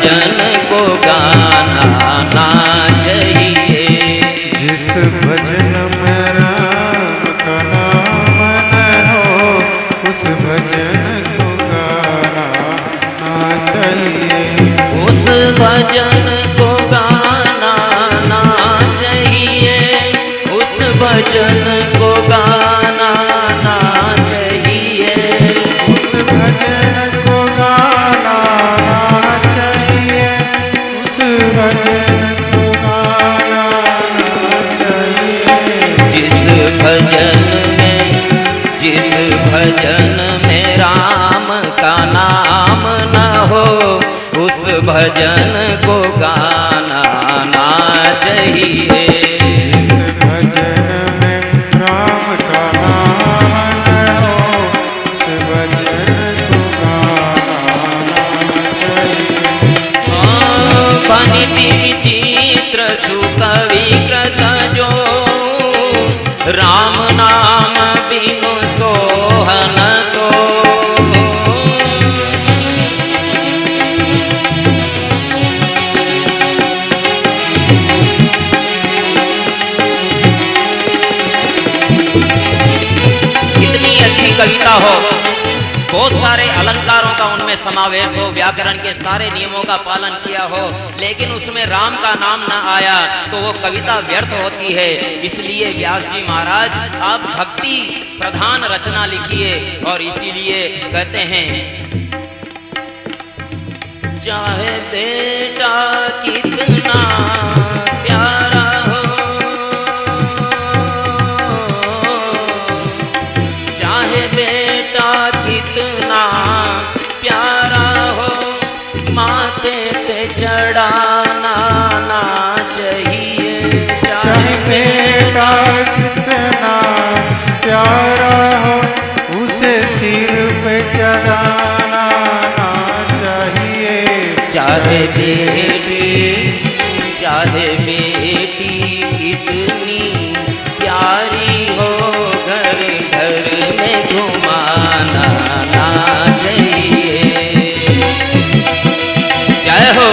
भजन को गाना ना चाहिए। जिस भजन में राम का नाम न हो उस भजन को गाना ना चाहिए। उस भजन को गाना ना चाहिए। उस भजन को गाना ना चाहिए। उस भजन को गाना ना चाहिए। उस भजन को गाना ना चाहिए। जिस भजन में राम का नाम न हो उस भजन को गाना ना चाहिए। जिस भजन में राम का नाम न हो उस भजन को गाना ना चाहिए। फनिति विचित्र सुकवि कृत जो राम नाम बिनु सोहन सो। इतनी अच्छी कविता हो, बहुत सारे अलंकारों का उनमें समावेश हो, व्याकरण के सारे नियमों का पालन किया हो, लेकिन उसमें राम का नाम ना आया तो वो कविता व्यर्थ होती है। इसलिए व्यास जी महाराज आप भक्ति प्रधान रचना लिखिए और इसीलिए कहते हैं चाहे बेटा कितना प्यारा हो, चाहे बेटा कितना प्यारा हो, माथे पे चढ़ाना ना चाहिए। चाहे बेटा कितना प्यारा हो उसे सिर पे चढ़ाना ना चाहिए। चाहे बेटी कितनी प्यारी हो, घर घर में घुमाना ना चाहिए। जय हो।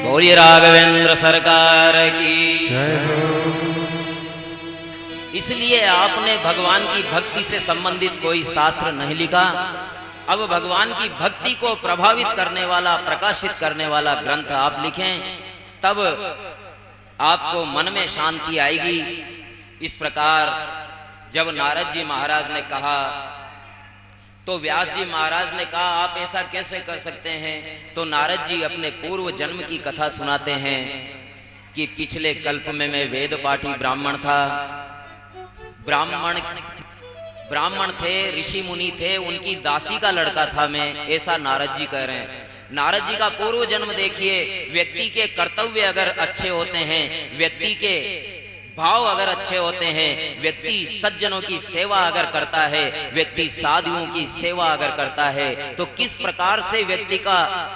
बोलिए राघवेंद्र सरकार की। जय हो। इसलिए आपने भगवान की भक्ति से संबंधित कोई शास्त्र नहीं लिखा। अब भगवान की भक्ति को प्रभावित करने वाला, प्रकाशित करने वाला ग्रंथ आप लिखें, तब आपको मन में शांति आएगी। इस प्रकार जब नारद जी महाराज ने कहा तो व्यास जी महाराज ने कहा आप ऐसा कैसे कर सकते हैं। तो नारद जी अपने पूर्व जन्म की कथा सुनाते हैं कि पिछले कल्प में मैं वेद पाठी ब्राह्मण था। ब्राह्मण थे, ऋषि मुनि थे, उनकी दासी का लड़का था मैं, ऐसा नारद जी कह रहे हैं। नारद जी का पूर्व जन्म देखिए। व्यक्ति के कर्तव्य अगर अच्छे होते हैं, व्यक्ति के भाव अगर अच्छे होते हैं, व्यक्ति सज्जनों की सेवा अगर करता है, व्यक्ति साधुओं की सेवा अगर करता है, तो किस प्रकार से व्यक्ति का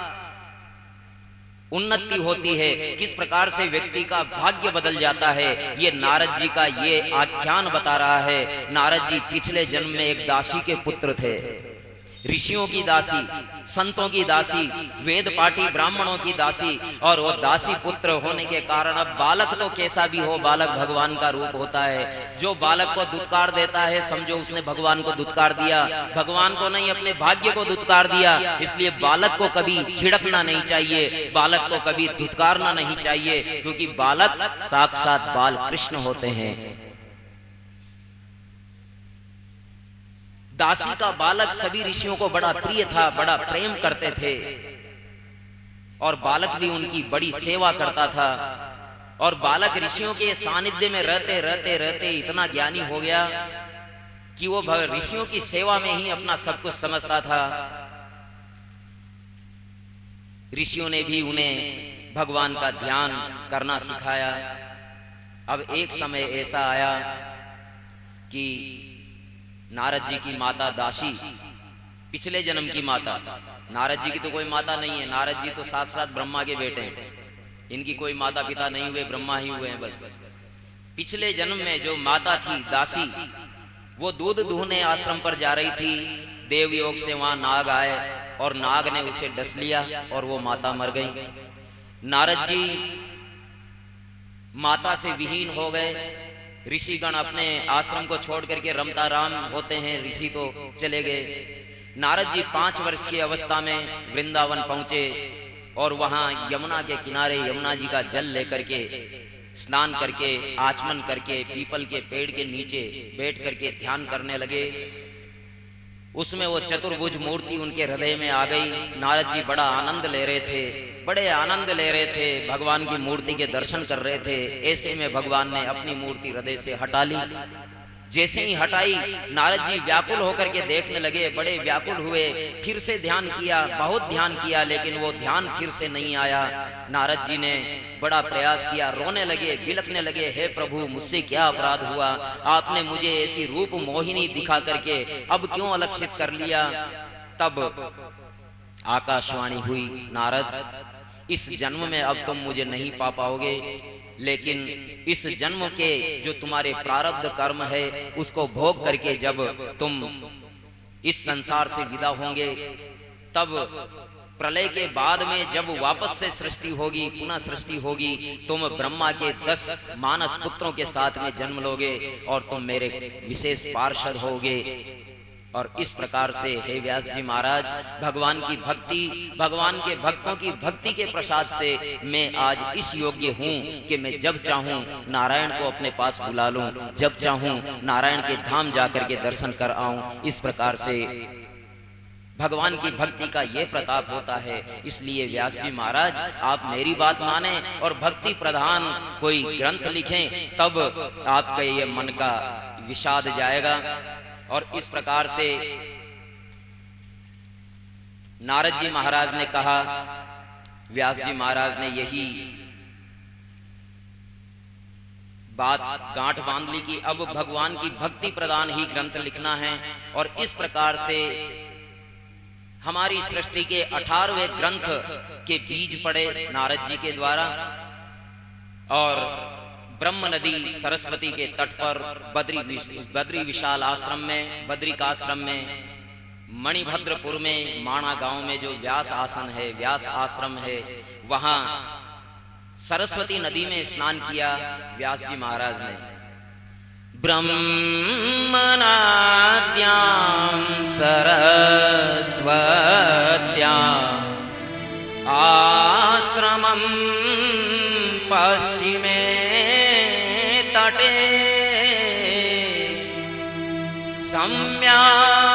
उन्नति होती है, किस प्रकार से व्यक्ति का भाग्य बदल जाता है, ये नारद जी का ये आख्यान बता रहा है। नारद जी पिछले जन्म में एक दासी के पुत्र थे, ऋषियों की दासी, संतों की दासी, वेद पाठी ब्राह्मणों की दासी, और वो दासी पुत्र होने के कारण अब बालक तो कैसा भी हो, बालक भगवान का रूप होता है। जो बालक को दुत्कार देता है समझो उसने भगवान को दुत्कार दिया, भगवान को नहीं अपने भाग्य को दुत्कार दिया। इसलिए बालक को कभी छिड़कना नहीं चाहिए, बालक को कभी दुत्कारना नहीं चाहिए, क्योंकि बालक साक्षात बाल कृष्ण होते हैं। दासी का बालक सभी ऋषियों को बड़ा प्रिय था, बड़ा प्रेम करते थे, और बालक भी उनकी बड़ी सेवा करता था। और बालक ऋषियों के सानिध्य में रहते रहते रहते इतना ज्ञानी हो गया कि वो ऋषियों की सेवा में ही अपना सब कुछ समझता था। ऋषियों ने भी उन्हें भगवान का ध्यान करना सिखाया। अब एक समय ऐसा आया कि नारद जी की माता दासी, पिछले जन्म की माता, नारद जी की तो कोई माता नहीं है, नारद जी तो साक्षात ब्रह्मा के बेटे हैं, इनकी कोई माता पिता नहीं हुए, ब्रह्मा ही हुए हैं बस। पिछले जन्म में जो माता थी दासी, वो दूध दूहने आश्रम पर जा रही थी, देव योग से वहां नाग आए और नाग ने उसे डस लिया और वो माता मर गई। नारद जी माता से विहीन हो गए। ऋषिगण अपने आश्रम को छोड़ करके रमता राम होते हैं, ऋषि तो चले गए। नारद जी 5 वर्ष की अवस्था में वृंदावन पहुंचे और वहां यमुना के किनारे यमुना जी का जल लेकर के स्नान करके आचमन करके पीपल के पेड़ के नीचे बैठ करके ध्यान करने लगे। उसमें वो चतुर्भुज मूर्ति उनके हृदय में आ गई। नारद जी बड़ा आनंद ले रहे थे, बड़े आनंद ले रहे थे, भगवान की मूर्ति के दर्शन कर रहे थे। ऐसे में भगवान ने अपनी मूर्ति हृदय से हटा ली। जैसे ही हटाई, नारद जी व्याकुल होकर के देखने लगे, बड़े व्याकुल हुए। फिर से ध्यान किया, बहुत ध्यान किया, लेकिन वो ध्यान फिर से नहीं आया। नारद जी ने बड़ा प्रयास किया, रोने लगे, बिलखने लगे, हे प्रभु मुझसे क्या अपराध हुआ, आपने मुझे ऐसी रूप मोहिनी दिखा करके अब क्यों अलक्षित कर लिया। तब आकाशवाणी हुई, नारद इस जन्म में अब तुम मुझे नहीं पा पाओगे, लेकिन इस जन्म के जो तुम्हारे प्रारब्ध कर्म है उसको भोग करके जब तुम इस संसार से विदा होंगे, तब प्रलय के बाद में जब वापस से सृष्टि होगी, पुनः सृष्टि होगी, तुम ब्रह्मा के 10 मानस पुत्रों के साथ में जन्म लोगे और तुम मेरे विशेष पार्षद होगे। और इस प्रकार से हे व्यास जी महाराज, भगवान की भक्ति, भगवान के भक्तों की भक्ति के प्रसाद से मैं आज इस योग्य हूँ कि मैं जब चाहूँ नारायण को अपने पास बुला लूँ, जब चाहूँ नारायण के धाम जाकर के दर्शन कर आऊँ। इस प्रकार से भगवान की भक्ति का ये प्रताप होता है। इसलिए व्यास जी महाराज आप मेरी बात माने और भक्ति प्रधान कोई ग्रंथ लिखें, तब आपके ये मन का विषाद जाएगा। और इस प्रकार से नारद जी महाराज ने कहा, व्यास जी महाराज ने यही बात गांठ बांध ली कि अब भगवान की भक्ति प्रदान ही ग्रंथ लिखना है। और इस प्रकार से हमारी सृष्टि के 18वें ग्रंथ के बीज पड़े नारद जी के द्वारा। और ब्रह्म नदी सरस्वती के तट पर बद्री विशाल आश्रम में, बद्रिकाश्रम में, मणिभद्रपुर में, माणा गांव में जो व्यास आसन है, व्यास आश्रम है, वहां सरस्वती नदी में स्नान किया व्यास जी महाराज ने। ब्रह्मनाद्यां सरस्वत्यां आश्रमं पश्चिमे तटे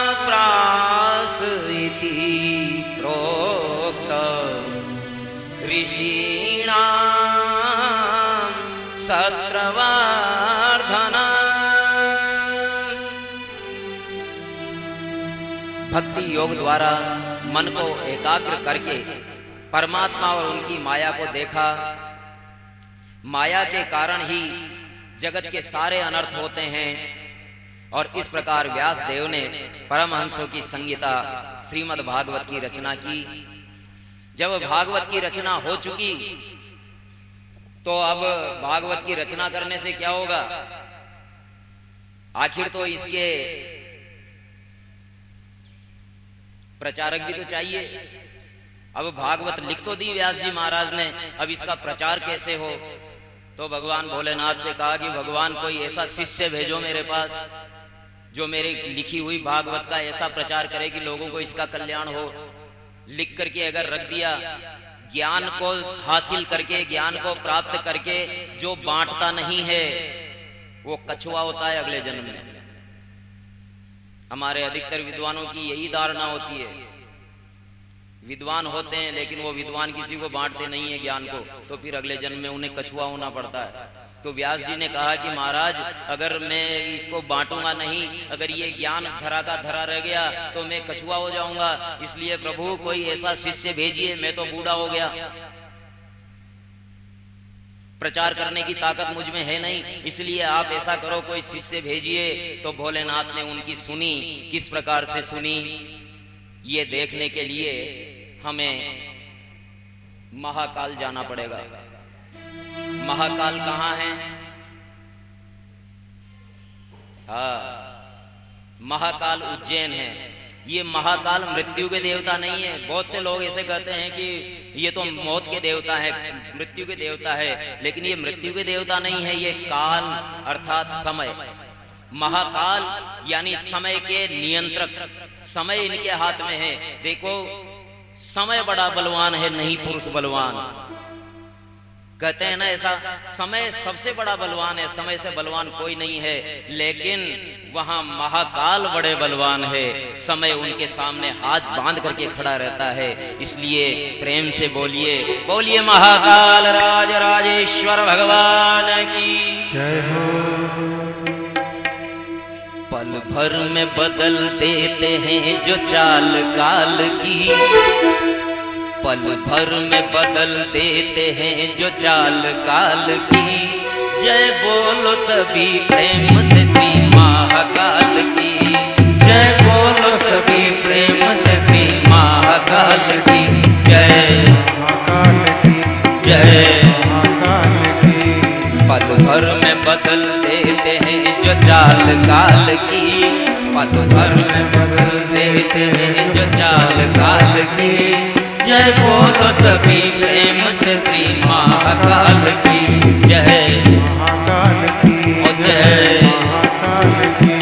सम्याप्रास इति प्रोक्त ऋषीणां सत्रवर्धना। भक्ति योग द्वारा मन को एकाग्र करके परमात्मा और उनकी माया को देखा। माया के कारण ही जगत के सारे अनर्थ होते हैं। और इस प्रकार व्यास देव ने परमहंसों की संहिता श्रीमद् भागवत की रचना की। जब भागवत की रचना हो चुकी तो अब भागवत की रचना करने से क्या होगा, आखिर तो इसके प्रचारक भी तो चाहिए। अब भागवत लिख तो दी व्यास जी महाराज ने, अब इसका प्रचार कैसे हो। तो भगवान भोलेनाथ से कहा कि भगवान कोई ऐसा शिष्य भेजो मेरे पास जो मेरी लिखी हुई भागवत का ऐसा प्रचार करे कि लोगों को इसका कल्याण हो। लिख करके अगर रख दिया, ज्ञान को हासिल करके, ज्ञान को प्राप्त करके जो बांटता नहीं है वो कछुआ होता है अगले जन्म में। हमारे अधिकतर विद्वानों की यही धारणा होती है। विद्वान होते हैं लेकिन वो विद्वान किसी को बांटते नहीं है ज्ञान को, तो फिर अगले जन्म में उन्हें कछुआ होना पड़ता है। तो व्यास जी ने कहा कि महाराज अगर मैं इसको बांटूंगा नहीं, अगर ये ज्ञान धरा का धरा रह गया तो मैं कछुआ हो जाऊंगा। इसलिए प्रभु कोई ऐसा शिष्य भेजिए, मैं तो बूढ़ा हो गया। प्रचार करने की ताकत मुझ में है नहीं, इसलिए आप ऐसा करो कोई शिष्य भेजिए। तो भोलेनाथ ने उनकी सुनी। किस प्रकार से सुनी, ये देखने के लिए हमें महाकाल जाना पड़ेगा। महाकाल कहाँ है? हाँ, महाकाल उज्जैन है। ये महाकाल मृत्यु के देवता नहीं है। बहुत से लोग ऐसे कहते हैं कि ये तो मौत के देवता है, मृत्यु के देवता है, लेकिन ये मृत्यु के देवता नहीं है, ये काल अर्थात समय। महाकाल यानी समय के नियंत्रक, समय इनके हाथ में है। देखो, समय बड़ा बलवान है, नहीं पुरुष बलवान। कहते हैं ना ऐसा, समय सबसे बड़ा बलवान है, समय से बलवान कोई नहीं है। लेकिन वहां महाकाल बड़े बलवान है, समय उनके सामने हाथ बांध करके खड़ा रहता है। इसलिए प्रेम से बोलिए, बोलिए महाकाल राज राजेश्वर भगवान की जय हो। पल भर में बदल देते हैं जो चाल काल की, पल भर में बदल देते हैं जो चाल काल की। जय बोलो सभी प्रेम से श्री महाकाल की, जय बोलो सभी प्रेम से श्री महाकाल की जय, महाकाल की जय। महाकाल की। पल भर में बदल देते हैं जो चाल काल की, पल भर में बदल देते हैं जो चाल काल की। जय बोलो सभी प्रेम से श्री महाकाल की जय, महाकाल की जय। महाकाल की।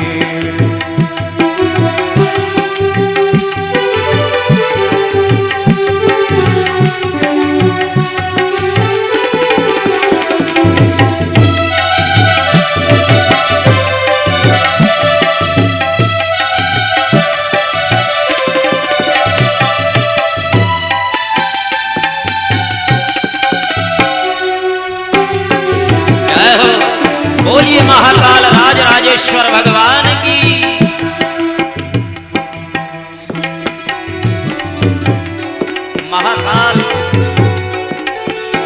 बोलिए महाकाल राज राजेश्वर भगवान की। महाकाल,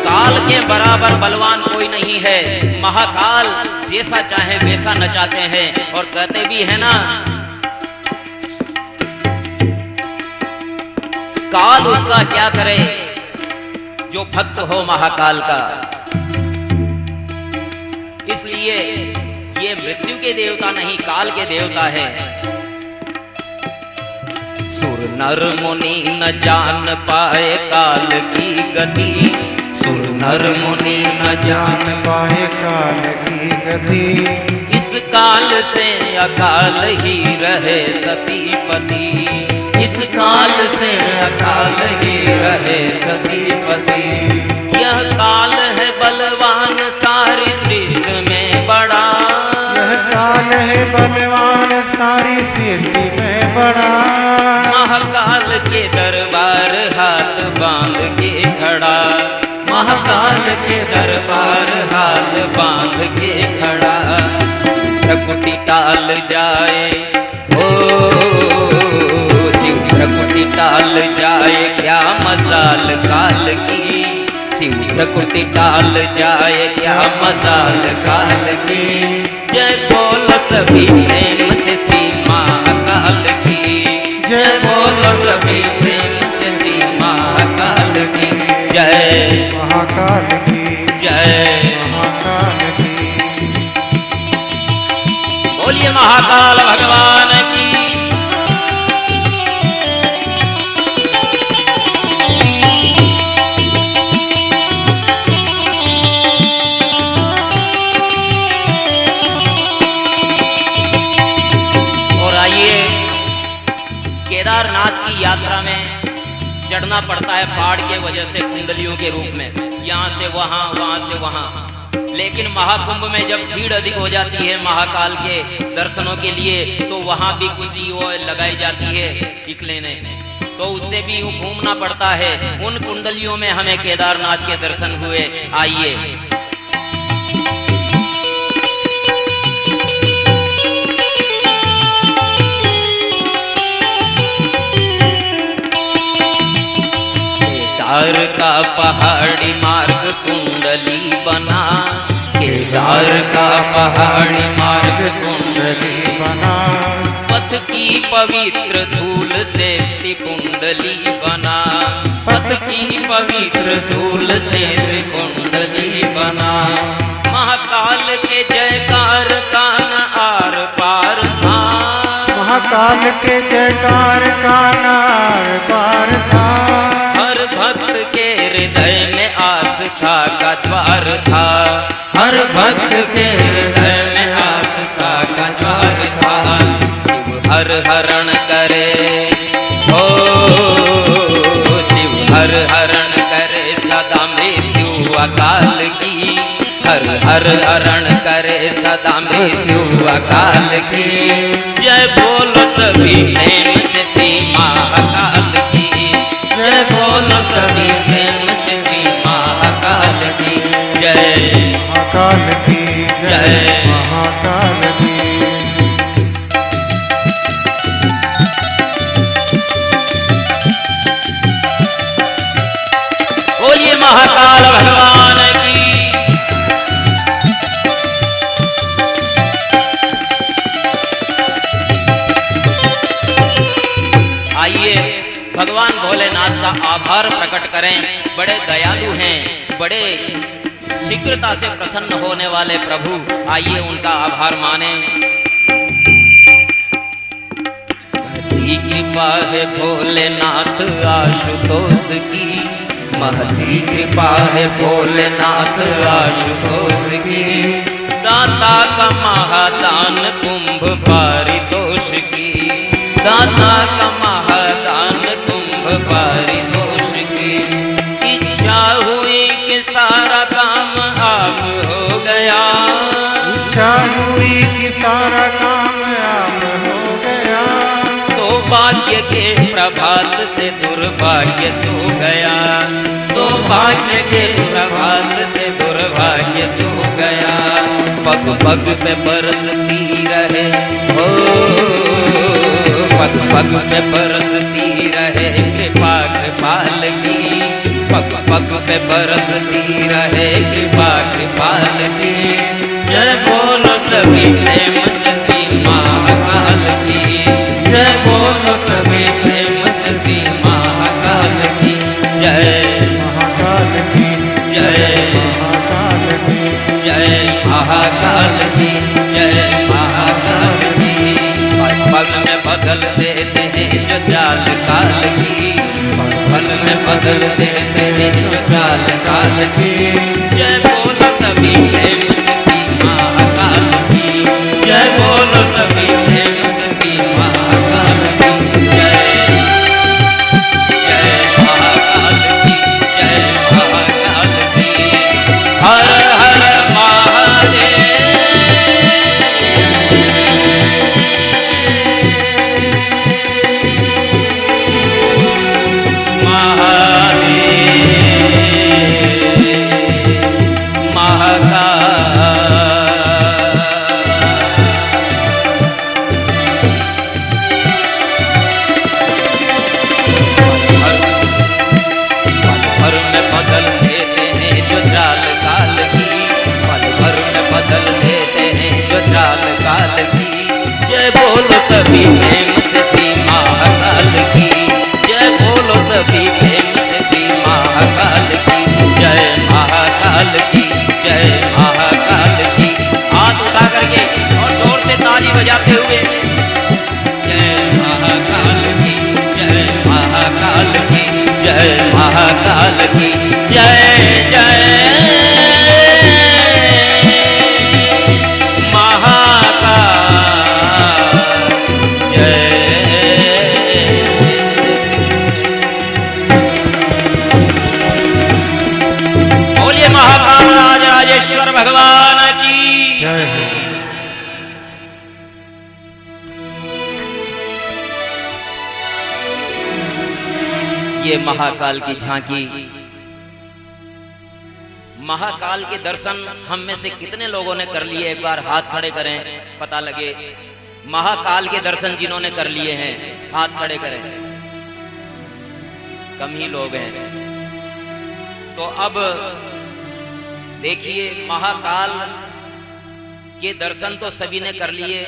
काल के बराबर बलवान कोई नहीं है। महाकाल जैसा चाहे वैसा नचाते हैं, और कहते भी है ना, काल उसका क्या करे जो भक्त हो महाकाल का। इसलिए ये मृत्यु के देवता नहीं, काल के देवता है। सुर नर मुनि न जान पाए काल की गति, सुर नर मुनि न जान पाए काल की गति। इस काल से अकाल ही रहे सतीपति, इस काल से अकाल ही रहे सतीपति। यह काल है बलवान सारी सृष्टि में बड़ा, यह काल है बलवान सारी सृष्टि में बड़ा। महाकाल के दरबार हाथ बांध के खड़ा, महाकाल के दरबार हाथ बांध के खड़ा। भ्रकुटी टाल जाए ओ शिव, भ्रकुटी टाल जाए क्या मजाल काल की, शिव भ्रकुटी टाल जाए क्या मजाल काल की। जय बोलो सभी प्रेम से श्री महाकाल की, जय बोलो सभी प्रेम से श्री महाकाल की जय, महाकाल की जय। महाकाल की। बोलिए महाकाल भगवान की। और आइए, केदारनाथ की यात्रा में चढ़ना पड़ता है पहाड़ के वजह से कुंडलियों के रूप में, यहाँ से वहाँ, वहाँ से वहाँ। लेकिन महाकुंभ में जब भीड़ अधिक हो जाती है महाकाल के दर्शनों के लिए, तो वहाँ भी कुछ वो लगाई जाती है टिक लेने, तो उससे भी यूं घूमना पड़ता है। उन कुंडलियों में हमें केदारनाथ के दर्शन हुए। आइए, केदार का पहाड़ी मार्ग कुंडली बना प्यार का पहाड़ी मार्ग कुंडली बना, पथ की पवित्र धूल से त्रिकुंडली बना, पथ की पवित्र धूल से त्रिकुंडली बना। महाकाल के जयकार का न आर पार था, महाकाल के जयकार का नार पार था। हर भक्त के हृदय में आस्था का द्वार था, हर भक्त के हृदय में आस्था का द्वार था। शिव हर हरण करे, ओ शिव हर हरण करे सदा मृत्यु अकाल की, हर हर हरण करे सदा मृत्यु अकाल की। जय बोलो सभी प्रेम से श्री महाकाल की, जय बोलो सभी प्रेम से श्री महाकाल की। जय महाकाल की जय, महाकाल की। बोलिए महाकाल भगवान की। आइए भगवान भोलेनाथ का आभार प्रकट करें। बड़े दयालु हैं, बड़े शीघ्रता से प्रसन्न होने वाले प्रभु। आइए उनका आभार माने। महती कृपा है भोलेनाथ आशुतोष की, महती कृपा है भोलेनाथ आशुतोष की। दाता का महादान कुंभ पारितोष की, दाता का महादान कुंभ पारितोष की। इच्छा हुई कि सारा काम आप हो गया, इच्छा हुई कि सारा काम आप हो गया। सौभाग्य के प्रभात से दुर्भाग्य सो गया, सौभाग्य के प्रभात से दुर्भाग्य सो गया। पग पग पे बरसती रहे, हो पग पग पे बरसती रहे कृपा कृपाल की, पग पग पे बरसती रहे कृपा कृपाल की। जय बोलो सभी प्रेम से श्री महाकाल की, जय बोलो सभी प्रेम से श्री महाकाल की। जय महाकाल की जय, महाकाल की जय महाकाल की, जय महाकाल की। पल में बदल देते हैं जो चाल काल की, पल में बदल देते हैं जो चाल काल की। जय बोलो सभी प्रेम से श्री महाकाल की, जय बोलो सभी प्रेम से श्री महाकाल की। जय महाकाल की, जय महाकाल की। हर हर महादेव। जय बोलो सभी प्रेम से श्री महाकाल की, जय बोलो सभी प्रेम से श्री महाकाल की। जय महाकाल की, जय महाकाल की। हाथ उठा करके और जोर से ताली बजाते हुए जय महाकाल की, जय महाकाल की, जय महाकाल की। जय जय भगवान की जय। ये महाकाल की झांकी, महाकाल के दर्शन हम में से कितने लोगों ने कर लिए? एक बार हाथ खड़े करें, पता लगे। महाकाल के दर्शन जिन्होंने कर लिए हैं हाथ खड़े करें। कम ही लोग हैं। तो अब देखिए, महाकाल के दर्शन तो सभी ने कर लिए,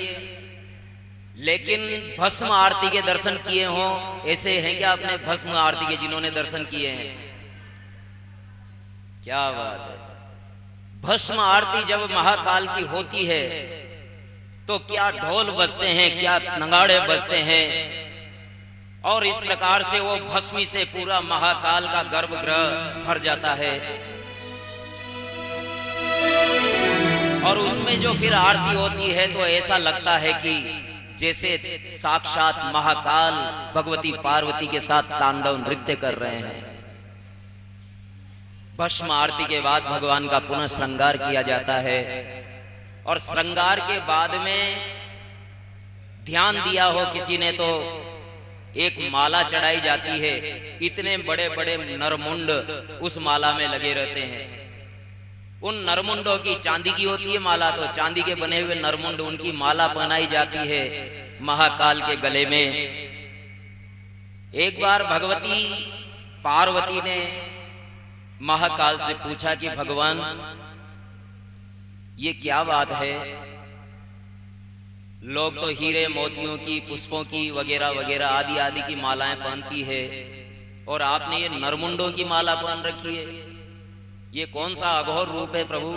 लेकिन भस्म आरती के दर्शन किए हों ऐसे हैं क्या अपने भस्म आरती के जिन्होंने दर्शन किए हैं? क्या बात है। भस्म आरती जब महाकाल की होती है तो क्या ढोल बजते हैं, क्या नगाड़े बजते हैं, और इस प्रकार से वो भस्मी से पूरा महाकाल का गर्भगृह भर जाता है। और उसमें जो फिर आरती होती है तो ऐसा लगता है कि जैसे साक्षात महाकाल भगवती पार्वती के साथ तांडव नृत्य कर रहे हैं। भस्म आरती के बाद भगवान का पुनः श्रृंगार किया जाता है, और श्रृंगार के बाद में ध्यान दिया हो किसी ने तो एक माला चढ़ाई जाती है। इतने बड़े बड़े नरमुंड उस माला में लगे रहते हैं। उन नरमुंडों की चांदी की होती है माला, तो चांदी के बने हुए नरमुंड उनकी माला पहनाई जाती है महाकाल के गले में। एक बार भगवती पार्वती ने महाकाल से पूछा कि भगवान ये क्या बात है, लोग तो हीरे मोतियों की, पुष्पों की वगैरह वगैरह आदि आदि की मालाएं पहनती है, और आपने ये नरमुंडों की माला पहन रखी है, ये कौन सा अघोर रूप है प्रभु?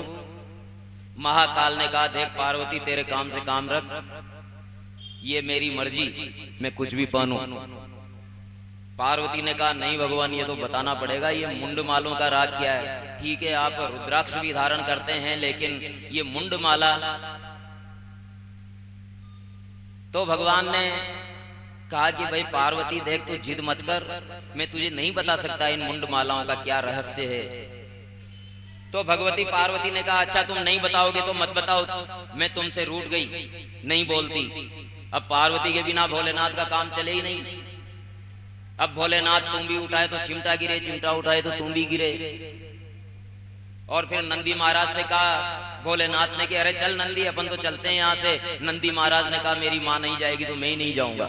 महाकाल ने कहा देख पार्वती तेरे काम से काम रख, ये मेरी मर्जी, मैं कुछ भी पहनूं। पार्वती ने कहा नहीं भगवान ये तो बताना पड़ेगा, ये मुंड मालों का राग क्या है? ठीक है आप रुद्राक्ष भी धारण करते हैं, लेकिन ये मुंड माला। तो भगवान ने कहा कि भाई पार्वती देख तू जिद मत कर, मैं तुझे नहीं बता सकता इन मुंड मालाओं का क्या रहस्य है। तो भगवती पार्वती ने कहा अच्छा तुम नहीं बताओगे तो मत बताओ, मैं तुमसे रूठ गई, नहीं बोलती। अब पार्वती के बिना भोलेनाथ का काम चले ही नहीं। अब भोलेनाथ तुम भी उठाए तो चिमटा गिरे, चिमटा उठाए तो तुम भी गिरे। और फिर नंदी महाराज से कहा भोलेनाथ ने कि अरे चल नंदी अपन तो चलते हैं यहाँ से। नंदी महाराज ने कहा मेरी माँ नहीं जाएगी तो मैं ही नहीं जाऊंगा।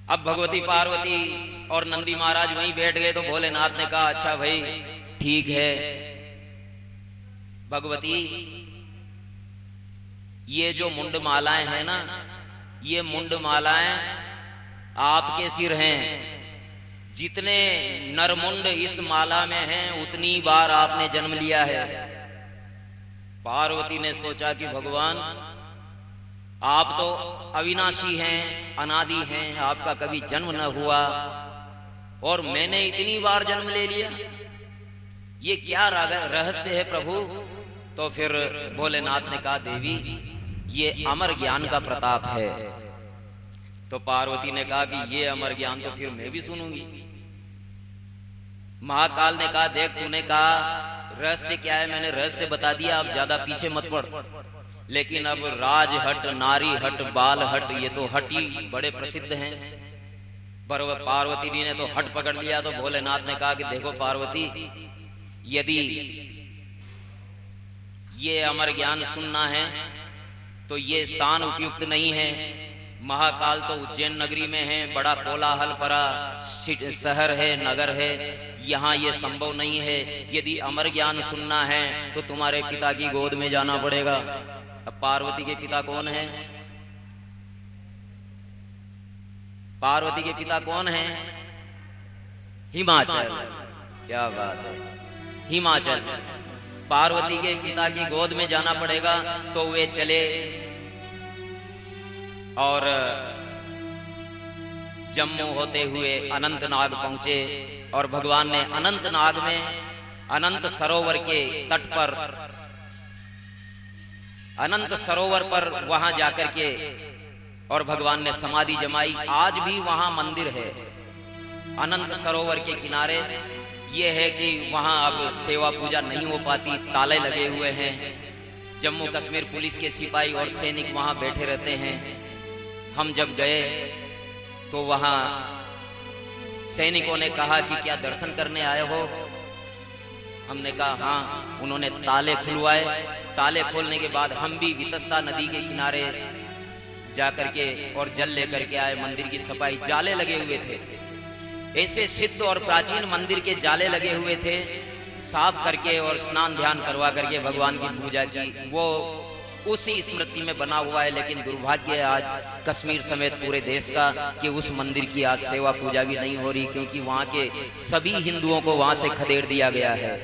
अब भगवती पार्वती और नंदी महाराज वहीं बैठ गए, तो भोलेनाथ ने कहा अच्छा भाई ठीक है भगवती, ये जो मुंड मालाएं हैं ना, ये मुंड मालाएं आपके सिर हैं। जितने नरमुंड इस माला में हैं उतनी बार आपने जन्म लिया है। पार्वती ने सोचा कि भगवान आप तो अविनाशी हैं, अनादि हैं, आपका कभी जन्म न हुआ और मैंने इतनी बार जन्म ले लिया, ये क्या रहस्य है प्रभु? तो फिर भोलेनाथ ने कहा देवी ये अमर ज्ञान का प्रताप है। तो पार्वती ने कहा कि ये अमर ज्ञान तो फिर मैं भी सुनूंगी। महाकाल ने कहा देख तूने कहा रहस्य क्या है, मैंने रहस्य बता दिया, अब ज्यादा पीछे मत पड़। लेकिन अब राज हट, नारी हट, बाल हट, ये तो हट ही बड़े प्रसिद्ध हैं। पर पार्वती जी ने तो हट पकड़ लिया। तो भोलेनाथ ने कहा कि देखो पार्वती, यदि ये अमर ज्ञान सुनना है तो ये स्थान उपयुक्त नहीं है। महाकाल तो उज्जैन नगरी में है, बड़ा कोलाहल भरा शहर है, नगर है, यहाँ ये संभव नहीं है। यदि अमर ज्ञान सुनना है तो तुम्हारे पिता की गोद में जाना पड़ेगा। अब पार्वती के पिता कौन है? पार्वती के पिता कौन है? हिमाचल। क्या बात है, हिमाचल। पार्वती के पिता की गोद में जाना पड़ेगा। तो वे चले और जम्मू होते हुए अनंतनाग पहुंचे। और भगवान ने अनंतनाग में अनंत सरोवर के तट पर, अनंत सरोवर पर वहां जाकर के और भगवान ने समाधि जमाई। आज भी वहां मंदिर है अनंत सरोवर के किनारे। ये है कि वहां अब सेवा पूजा नहीं हो पाती, ताले लगे हुए हैं। जम्मू कश्मीर पुलिस के सिपाही और सैनिक वहां बैठे रहते हैं। हम जब गए तो वहां सैनिकों ने कहा कि क्या दर्शन करने आए हो? हमने कहा हाँ। उन्होंने ताले खुलवाए। ताले खोलने के बाद हम भी वितस्ता नदी के किनारे जाकर के और जल लेकर के आए। मंदिर की सफाई, जाले लगे हुए थे, ऐसे सिद्ध और प्राचीन मंदिर के जाले लगे हुए थे। साफ करके और स्नान ध्यान करवा करके भगवान की पूजा की, वो उसी स्मृति में बना हुआ है। लेकिन दुर्भाग्य है आज कश्मीर समेत पूरे देश का कि उस मंदिर की आज सेवा पूजा भी नहीं हो रही, क्योंकि वहां के सभी हिंदुओं को वहां से खदेड़ दिया गया है।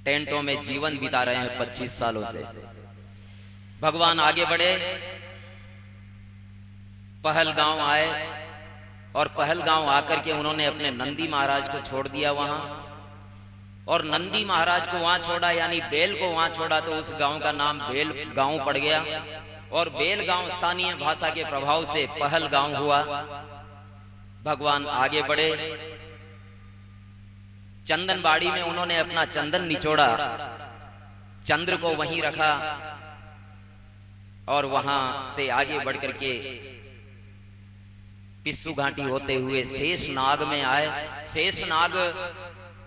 टेंटों में जीवन बिता रहे हैं 25 सालों से। भगवान आगे बढ़े, पहलगांव आए और पहलगांव आकर के उन्होंने अपने नंदी महाराज को छोड़ दिया वहां, और नंदी महाराज को वहां छोड़ा यानी बेल को वहां छोड़ा, तो उस गांव का नाम बेल गांव पड़ गया, और बेल गांव स्थानीय भाषा के प्रभाव से पहलगांव हुआ। भगवान आगे बढ़े, चंदनबाड़ी में उन्होंने अपना चंदन निचोड़ा, चंद्र को वहीं रखा, और वहां से आगे बढ़ करके पिस्सू घाटी होते हुए शेषनाग में आए। शेषनाग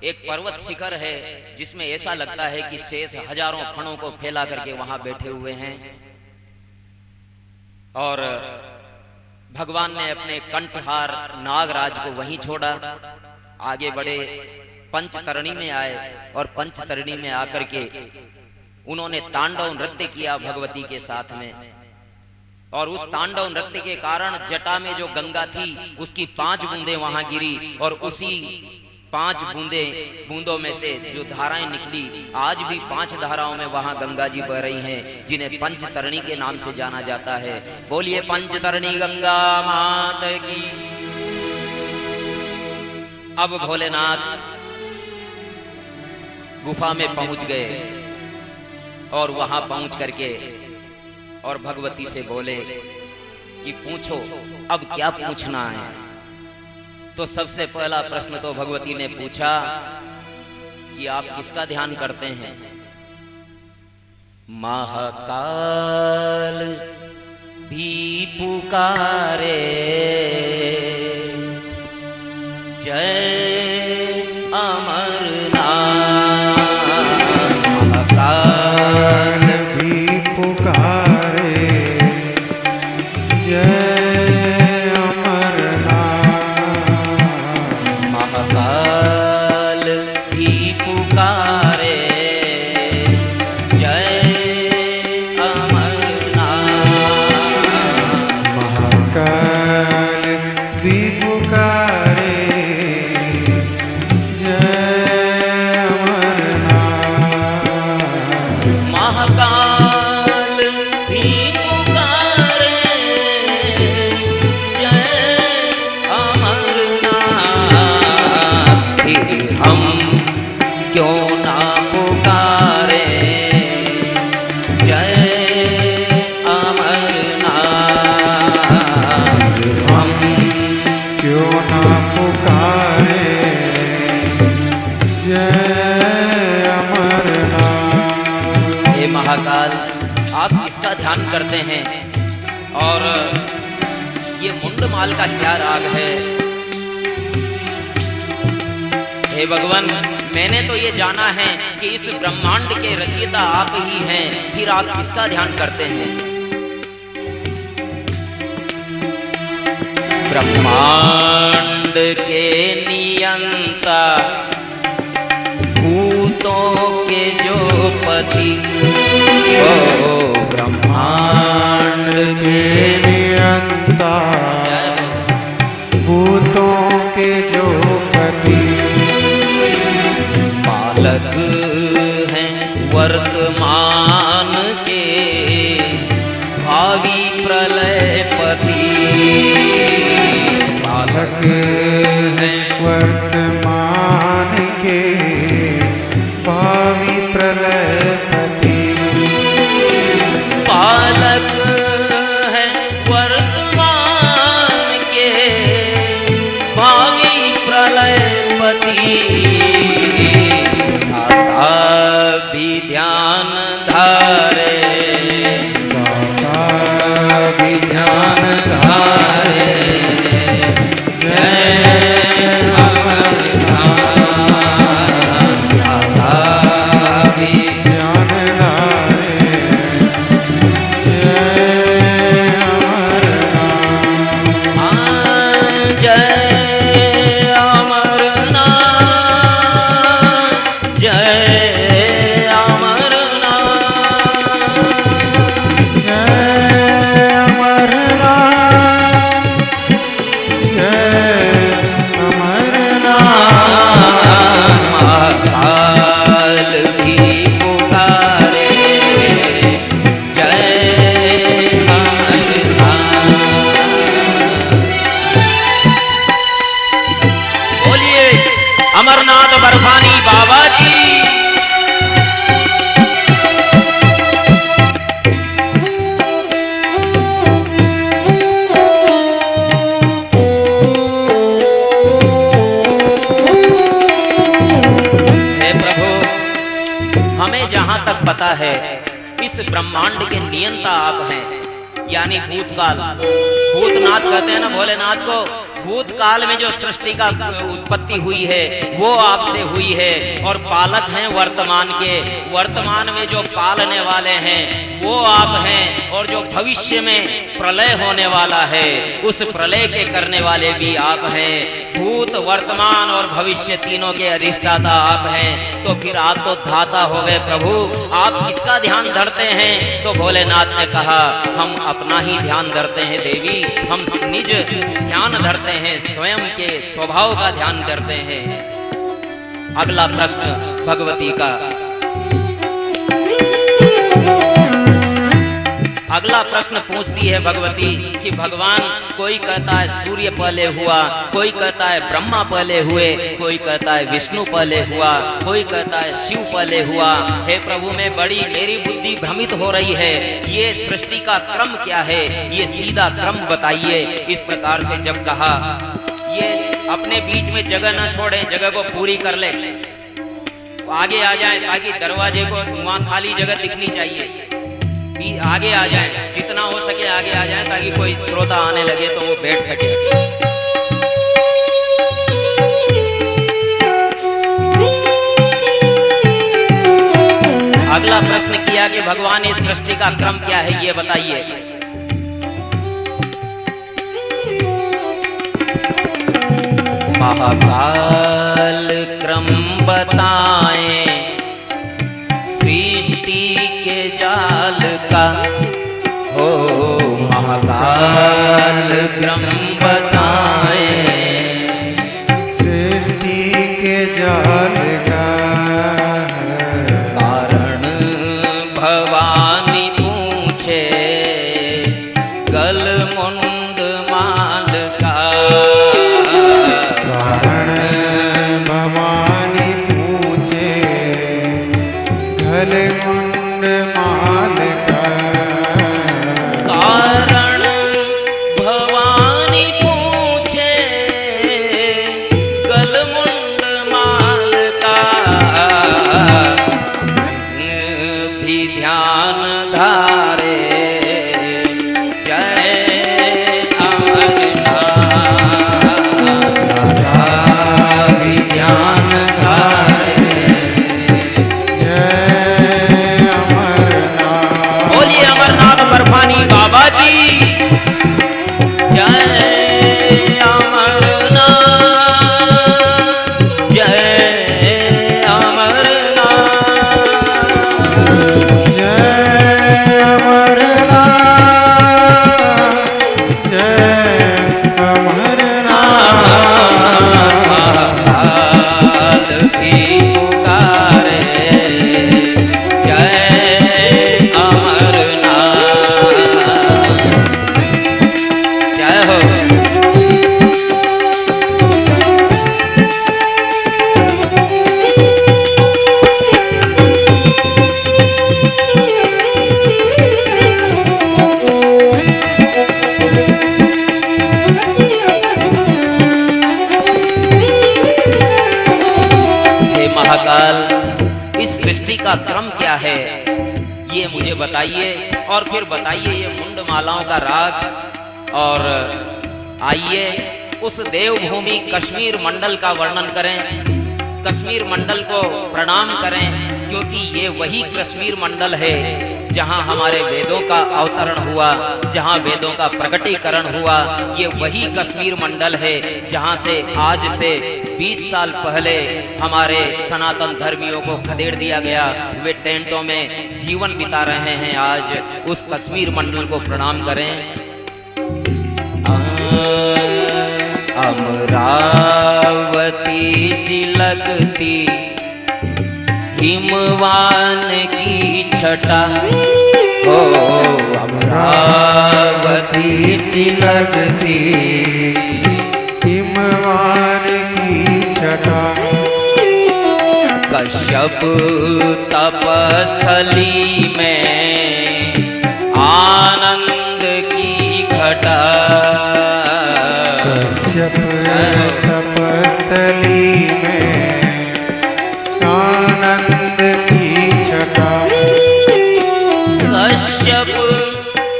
एक पर्वत शिखर है जिसमें ऐसा लगता है कि शेष हजारों फणों को फैला करके वहां बैठे हुए हैं, और भगवान ने अपने कंठहार नागराज को वहीं छोड़ा। आगे बढ़े, पंचतरणी में आए, और पंचतरणी में आकर के उन्होंने तांडव नृत्य किया भगवती के साथ में, और उस तांडव नृत्य के कारण जटा में जो गंगा थी उसकी 5 बूंदें वहां गिरी, और उसी 5 बूंदों में से जो धाराएं निकली, आज भी 5 धाराओं में वहां गंगा जी बह रही हैं, जिन्हें पंचतरणी के नाम से जाना जाता है। बोलिए पंचतरणी गंगा मात की। अब भोलेनाथ गुफा में पहुंच गए, और वहां पहुंच करके और भगवती से बोले कि पूछो अब क्या पूछना है। तो सबसे पहला प्रश्न तो भगवती ने पूछा कि आप किसका ध्यान करते हैं। महाकाल भी पुकारे, जय अमरनाथ। महाकाल भी पुकारे, जय अमरनाथ। महाकाल भी पुकारे, जय अमरनाथ। महाकाल भी पुकारे, जय अमरनाथ। महाकाल भी पुकारे, जय अमरनाथ। फिर हम क्यों ना पुकारे, जय अमरनाथ। फिर हम क्यों ना पुकारे, जय अमरनाथ। हे महाकाल, आप किसका ध्यान करते हैं, और ये मुंडमाल का क्या राग है। हे भगवान, मैंने तो ये जाना है कि इस ब्रह्मांड के रचयिता आप ही हैं, फिर आप किसका ध्यान करते हैं। ब्रह्मांड के नियंता, भूतों के जो पति, ओ ब्रह्मांड के नियंता, भूतों के जो पति। पालक हैं वर्तमान के, भावी प्रलयपति। पालक हैं वर्तमान के, भावी प्रलयपति। पालक हैं वर्तमान के, भावी प्रलयपति। दाता भी ध्यान धारे, दाता भी ध्यान धारे, जय अमरनाथ। दाता भी ध्यान धारे, जय अमरनाथ। जय अमरनाथ। महाकाल भी पुकारे, जय अमरनाथ। बोलिए अमरनाथ बर्फानी बाबा जी। पता है इस ब्रह्मांड के नियंता आप हैं, यानी भूतकाल। भूतनाथ कहते हैं ना भोलेनाथ को। भूतकाल में जो सृष्टि का उत्पत्ति हुई है वो आपसे हुई है, और पालक हैं वर्तमान के। वर्तमान में जो पालने वाले हैं वो आप हैं, और जो भविष्य में प्रलय होने वाला है उस प्रलय के करने वाले भी आप हैं। भूत वर्तमान और भविष्य तीनों के अधिष्ठाता आप हैं। तो फिर आप तो धाता हो गए प्रभु, आप किसका ध्यान धरते हैं? तो भोलेनाथ ने कहा हम अपना ही ध्यान धरते हैं देवी, हम निज ध्यान धरते हैं, स्वयं के स्वभाव का ध्यान करते हैं। अगला प्रश्न भगवती का। अगला प्रश्न पूछती है भगवती कि भगवान, कोई कहता है सूर्य पहले हुआ, कोई कहता है ब्रह्मा पहले हुए, कोई कहता है विष्णु पहले हुआ, कोई कहता है शिव पहले हुआ। हे प्रभु मैं बड़ी, मेरी बुद्धि भ्रमित हो रही है, ये सृष्टि का क्रम क्या है, ये सीधा क्रम बताइए। इस प्रकार से जब कहा, ये अपने बीच में जगह न छोड़े, जगह को पूरी कर ले, आगे आ जाए, ताकि दरवाजे को वहां खाली जगह दिखनी चाहिए, आगे आ जाए, जितना हो सके आगे आ जाए, ताकि कोई श्रोता आने लगे तो वो बैठ सके। अगला प्रश्न किया कि भगवान इस सृष्टि का क्रम क्या है ये बताइए। महाकाल क्रम बताएं सृष्टि के जाल का, हो महाकाल क्रम बताएं सृष्टि के जाल का। कारण भवानी पूछे गल मुंड माल का। कारण भवानी पूछे गल मुंड माल का। कारण भवानी पूछे गल मुंड माल का, भी ध्यान धारे जय अमरनाथ, भी ध्यान धारे जय अमरनाथ। बोलिए अमरनाथ बर्फानी बाबा जी। जय अमरनाथ, जय अमरनाथ, जय अमरनाथ, जय अमरनाथ। महाकाल भी पुकारे जय अमरनाथ। जय हो। हे महाकाल, इस सृष्टि का क्रम क्या है ये मुझे बताइए, और फिर बताइए ये मुंड मालाओं का राग। और आइए उस देवभूमि कश्मीर मंडल का वर्णन करें, कश्मीर मंडल को प्रणाम करें, क्योंकि ये वही कश्मीर मंडल है जहां हमारे वेदों का अवतरण हुआ, जहां वेदों का प्रकटीकरण हुआ। ये वही कश्मीर मंडल है जहां से आज से 20 साल पहले हमारे सनातन धर्मियों को खदेड़ दिया गया। वे टेंटों में जीवन बिता रहे हैं। आज उस कश्मीर मंडल को प्रणाम करें। अमरावती सी लगती हिमवान की छटा हो अमरावती सी लगती, हिमवान की छटा कश्यप तपस्थली में आनंद की घटा, कश्यप तपस्थली में आनंद की छटा, कश्यप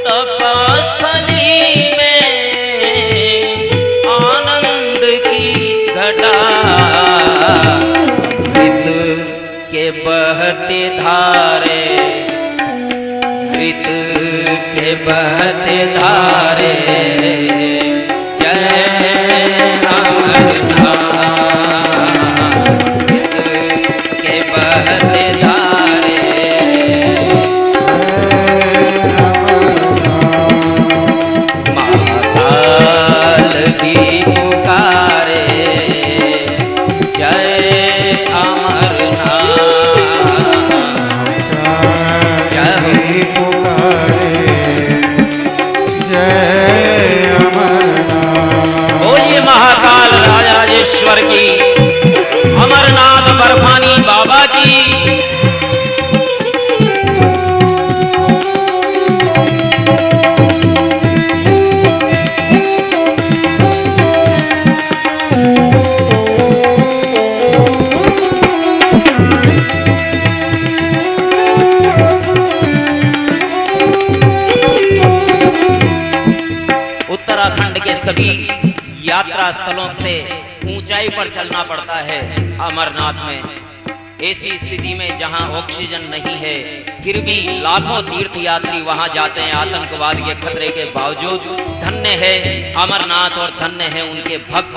तपस्थली में आनंद की घटा, घृत के बहते धारे, घृत के बहते धारे, जय अमरनाथ, घृत के बहते धारे, महाकाल की पुकारे, जय महाकाल राजेश्वर की, अमरनाथ बर्फानी बाबा की। उत्तराखंड के सभी यात्रा स्थलों से ऊंचाई पर चलना पड़ता है। अमरनाथ में ऐसी स्थिति में जहां ऑक्सीजन नहीं है, फिर भी लाखों तीर्थ यात्री वहां जाते हैं आतंकवाद के खतरे के बावजूद। धन्य है अमरनाथ और धन्य है उनके भक्त।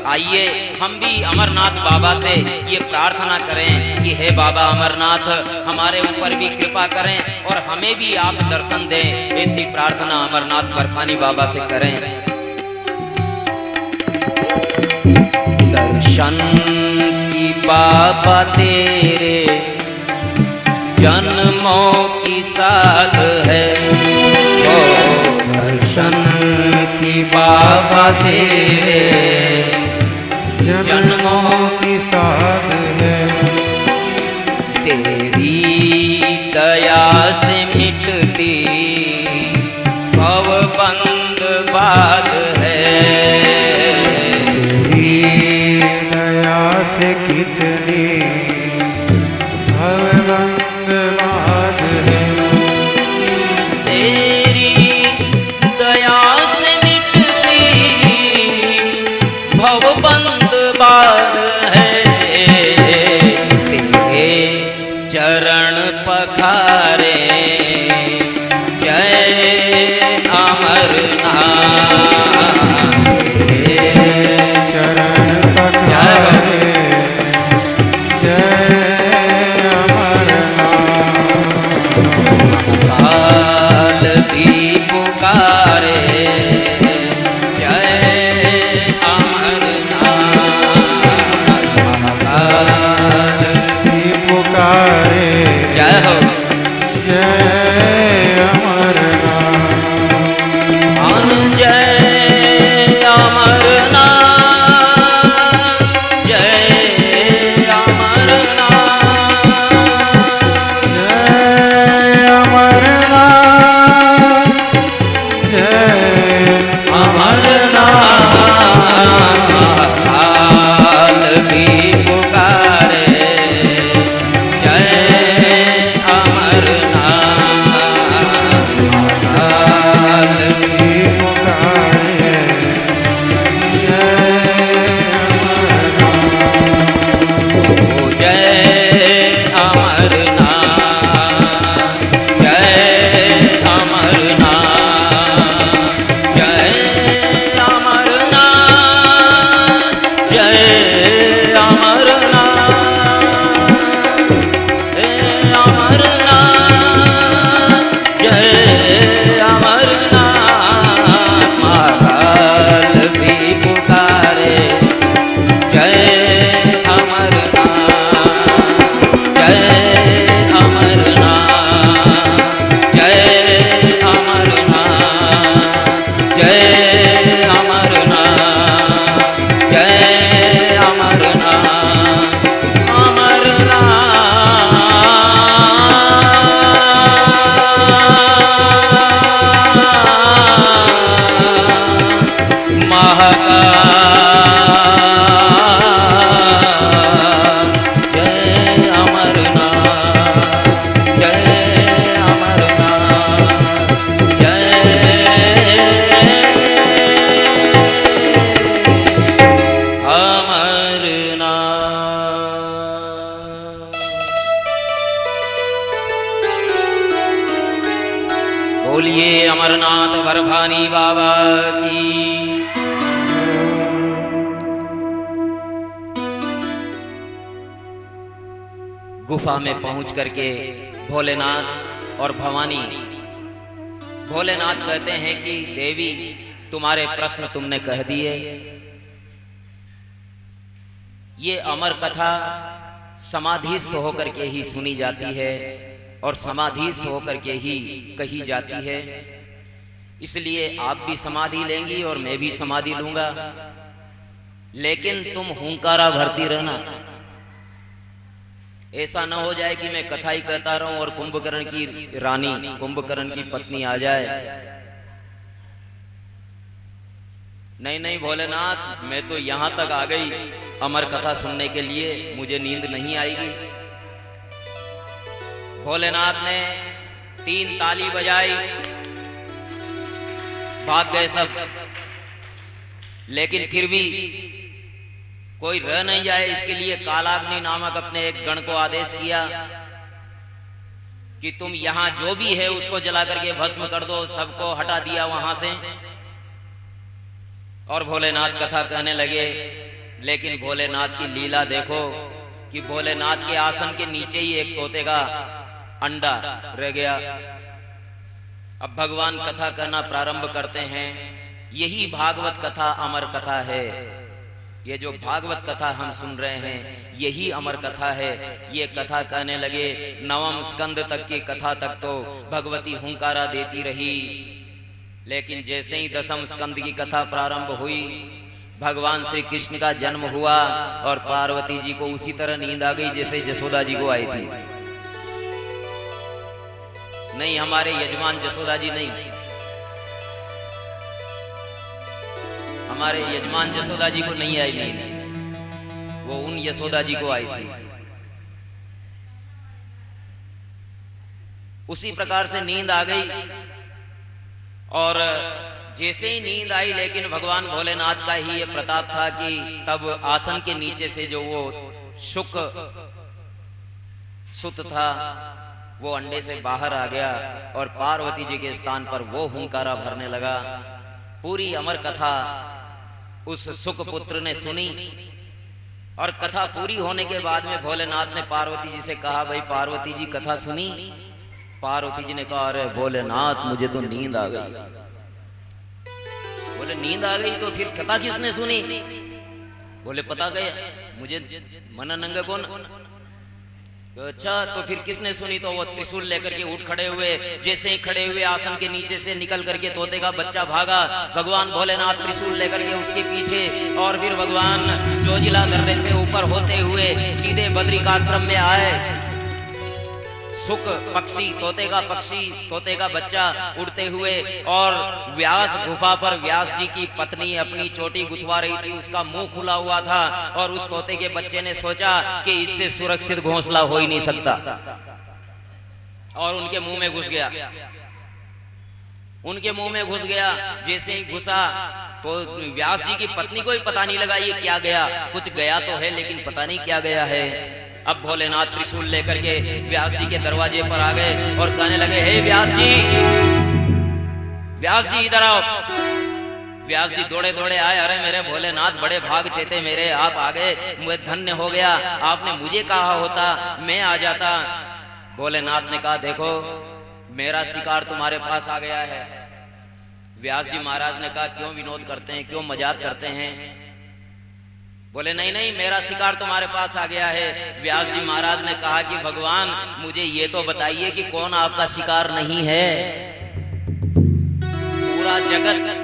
आइए हम भी अमरनाथ बाबा से ये प्रार्थना करें कि हे बाबा अमरनाथ हमारे ऊपर भी कृपा करें और हमें भी आप दर्शन दें। ऐसी प्रार्थना अमरनाथ बर्फानी बाबा से करें। दर्शन की बाबा तेरे जन्मों की साथ है, ओ दर्शन की बाबा तेरे जन्मों की साथ है, तेरी दया से मिटती भवबंध बात है, से कितनी भवबंध बात है, तेरी दया से मिटती भवबंध बात है, तेरे चरण पखारे जय अमरनाथ, चरण पखारे अमरनाथ बर्फानी बाबा की। गुफा में पहुंच करके भोलेनाथ और भवानी, भोलेनाथ कहते हैं कि देवी तुम्हारे प्रश्न तुमने कह दिए। ये अमर कथा समाधिस्थ होकर के ही सुनी जाती है और समाधिस्थ होकर के ही कही जाती है। इसलिए आप भी समाधि लेंगी और मैं भी समाधि लूंगा, लेकिन तुम हुंकारा भरती रहना। ऐसा न हो जाए कि मैं कथा ही कहता रहूं और कुंभकर्ण की रानी, कुंभकर्ण की पत्नी आ जाए। नहीं नहीं भोलेनाथ, मैं तो यहां तक आ गई अमर कथा सुनने के लिए, मुझे नींद नहीं आएगी। भोलेनाथ ने 3 ताली बजाई, भाग गए सब, लेकिन फिर भी कोई रह नहीं जाए इसके लिए कालाग्नि नामक अपने एक गण को आदेश किया कि तुम यहां जो भी है उसको जला करके भस्म कर दो। सबको हटा दिया वहां से और भोलेनाथ कथा कहने लगे। लेकिन भोलेनाथ की लीला देखो कि भोलेनाथ के आसन के नीचे ही एक तोते का अंडा रह गया। अब भगवान कथा कहना प्रारंभ करते हैं। यही भागवत कथा अमर कथा है। ये जो भागवत कथा हम सुन रहे हैं यही अमर कथा है। ये कथा कहने लगे। 9वें स्कंद तक की कथा तक तो भगवती हुंकारा देती रही, लेकिन जैसे ही 10वें स्कंद की कथा प्रारंभ हुई, भगवान श्री कृष्ण का जन्म हुआ और पार्वती जी को उसी तरह नींद आ गई जैसे जसोदा जी को आई थी। नहीं, हमारे यजमान जसोदा जी नहीं, हमारे यजमान जसोदा जी को नहीं आई नींद, वो उन यशोदा जी को आई थी। उसी प्रकार से नींद आ गई और जैसे ही नींद आई, लेकिन भगवान भोलेनाथ का ही ये प्रताप था कि तब आसन के नीचे से जो वो शुक सुत था वो अंडे से बाहर आ गया और पार्वती जी के स्थान पर वो हुंकारा भरने लगा। पूरी अमर कथा उस सुक पुत्र ने सुनी और कथा पूरी होने के बाद में भोलेनाथ ने पार्वती जी से कहा, भाई पार्वती जी कथा सुनी? पार्वती जी ने कहा, अरे भोलेनाथ मुझे तो नींद आ गई। बोले नींद आ गई तो फिर कथा किसने सुनी? बोले पता गया मुझे, मना नंगा कौन? अच्छा, तो फिर किसने सुनी? तो वो त्रिशूल लेकर के उठ खड़े हुए। जैसे ही खड़े हुए आसन के नीचे से निकल करके तोते का बच्चा भागा। भगवान भोलेनाथ त्रिशूल लेकर के उसके पीछे, और फिर भगवान जोजिला दर्रे से ऊपर होते हुए सीधे बद्रिकाश्रम में आए। सुक पक्षी, तोते का पक्षी, तोते का बच्चा उड़ते हुए, और व्यास गुफा पर व्यास जी की पत्नी अपनी चोटी गुथवा रही थी, उसका मुंह खुला हुआ था और उस तोते के बच्चे ने सोचा कि इससे सुरक्षित घोंसला हो ही नहीं सकता, और उनके मुंह में घुस गया। उनके मुंह में घुस गया। जैसे ही घुसा तो व्यास जी की पत्नी को ही पता नहीं लगा ये क्या गया। कुछ गया तो है लेकिन पता नहीं क्या गया है। अब भोलेनाथ त्रिशूल लेकर के व्यास जी के दरवाजे पर आ गए और कहने लगे, हे व्यास जी, व्यास जी इधर आओ। व्यास जी दौड़े दौड़े आए। अरे मेरे भोलेनाथ, बड़े भाग चेते मेरे, आप आ गए, मुझे धन्य हो गया। आपने मुझे कहा होता मैं आ जाता। भोलेनाथ ने कहा, देखो मेरा शिकार तुम्हारे पास आ गया है। व्यास जी महाराज ने कहा, क्यों विनोद करते हैं, क्यों मजाक करते हैं? बोले नहीं नहीं, मेरा शिकार तुम्हारे पास आ गया है। व्यास जी महाराज ने कहा कि भगवान मुझे ये तो बताइए कि कौन आपका शिकार नहीं है? पूरा जगत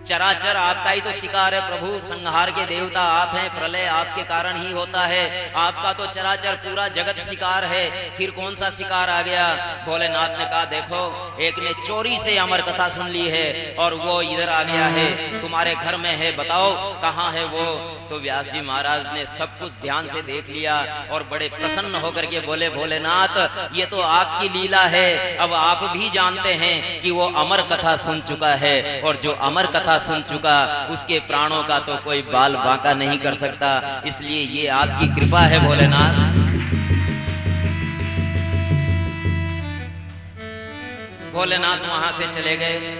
चराचर आपका ही तो शिकार है प्रभु। संहार के देवता आप हैं, प्रलय आपके कारण ही होता है। आपका तो चराचर पूरा जगत शिकार है, फिर कौन सा शिकार आ गया? भोलेनाथ ने कहा, देखो एक ने चोरी से अमर कथा सुन ली है और वो इधर आ गया है, तुम्हारे घर में है, बताओ कहाँ है वो? तो व्यास जी महाराज ने सब कुछ ध्यान से देख लिया और बड़े प्रसन्न होकर के बोले, भोलेनाथ ये तो आपकी लीला है। अब आप भी जानते हैं कि वो अमर कथा सुन चुका है, और जो अमर कथा सुन चुका उसके प्राणों का तो कोई बाल बांका नहीं कर सकता। इसलिए ये आपकी कृपा है भोलेनाथ। भोलेनाथ वहां से चले गए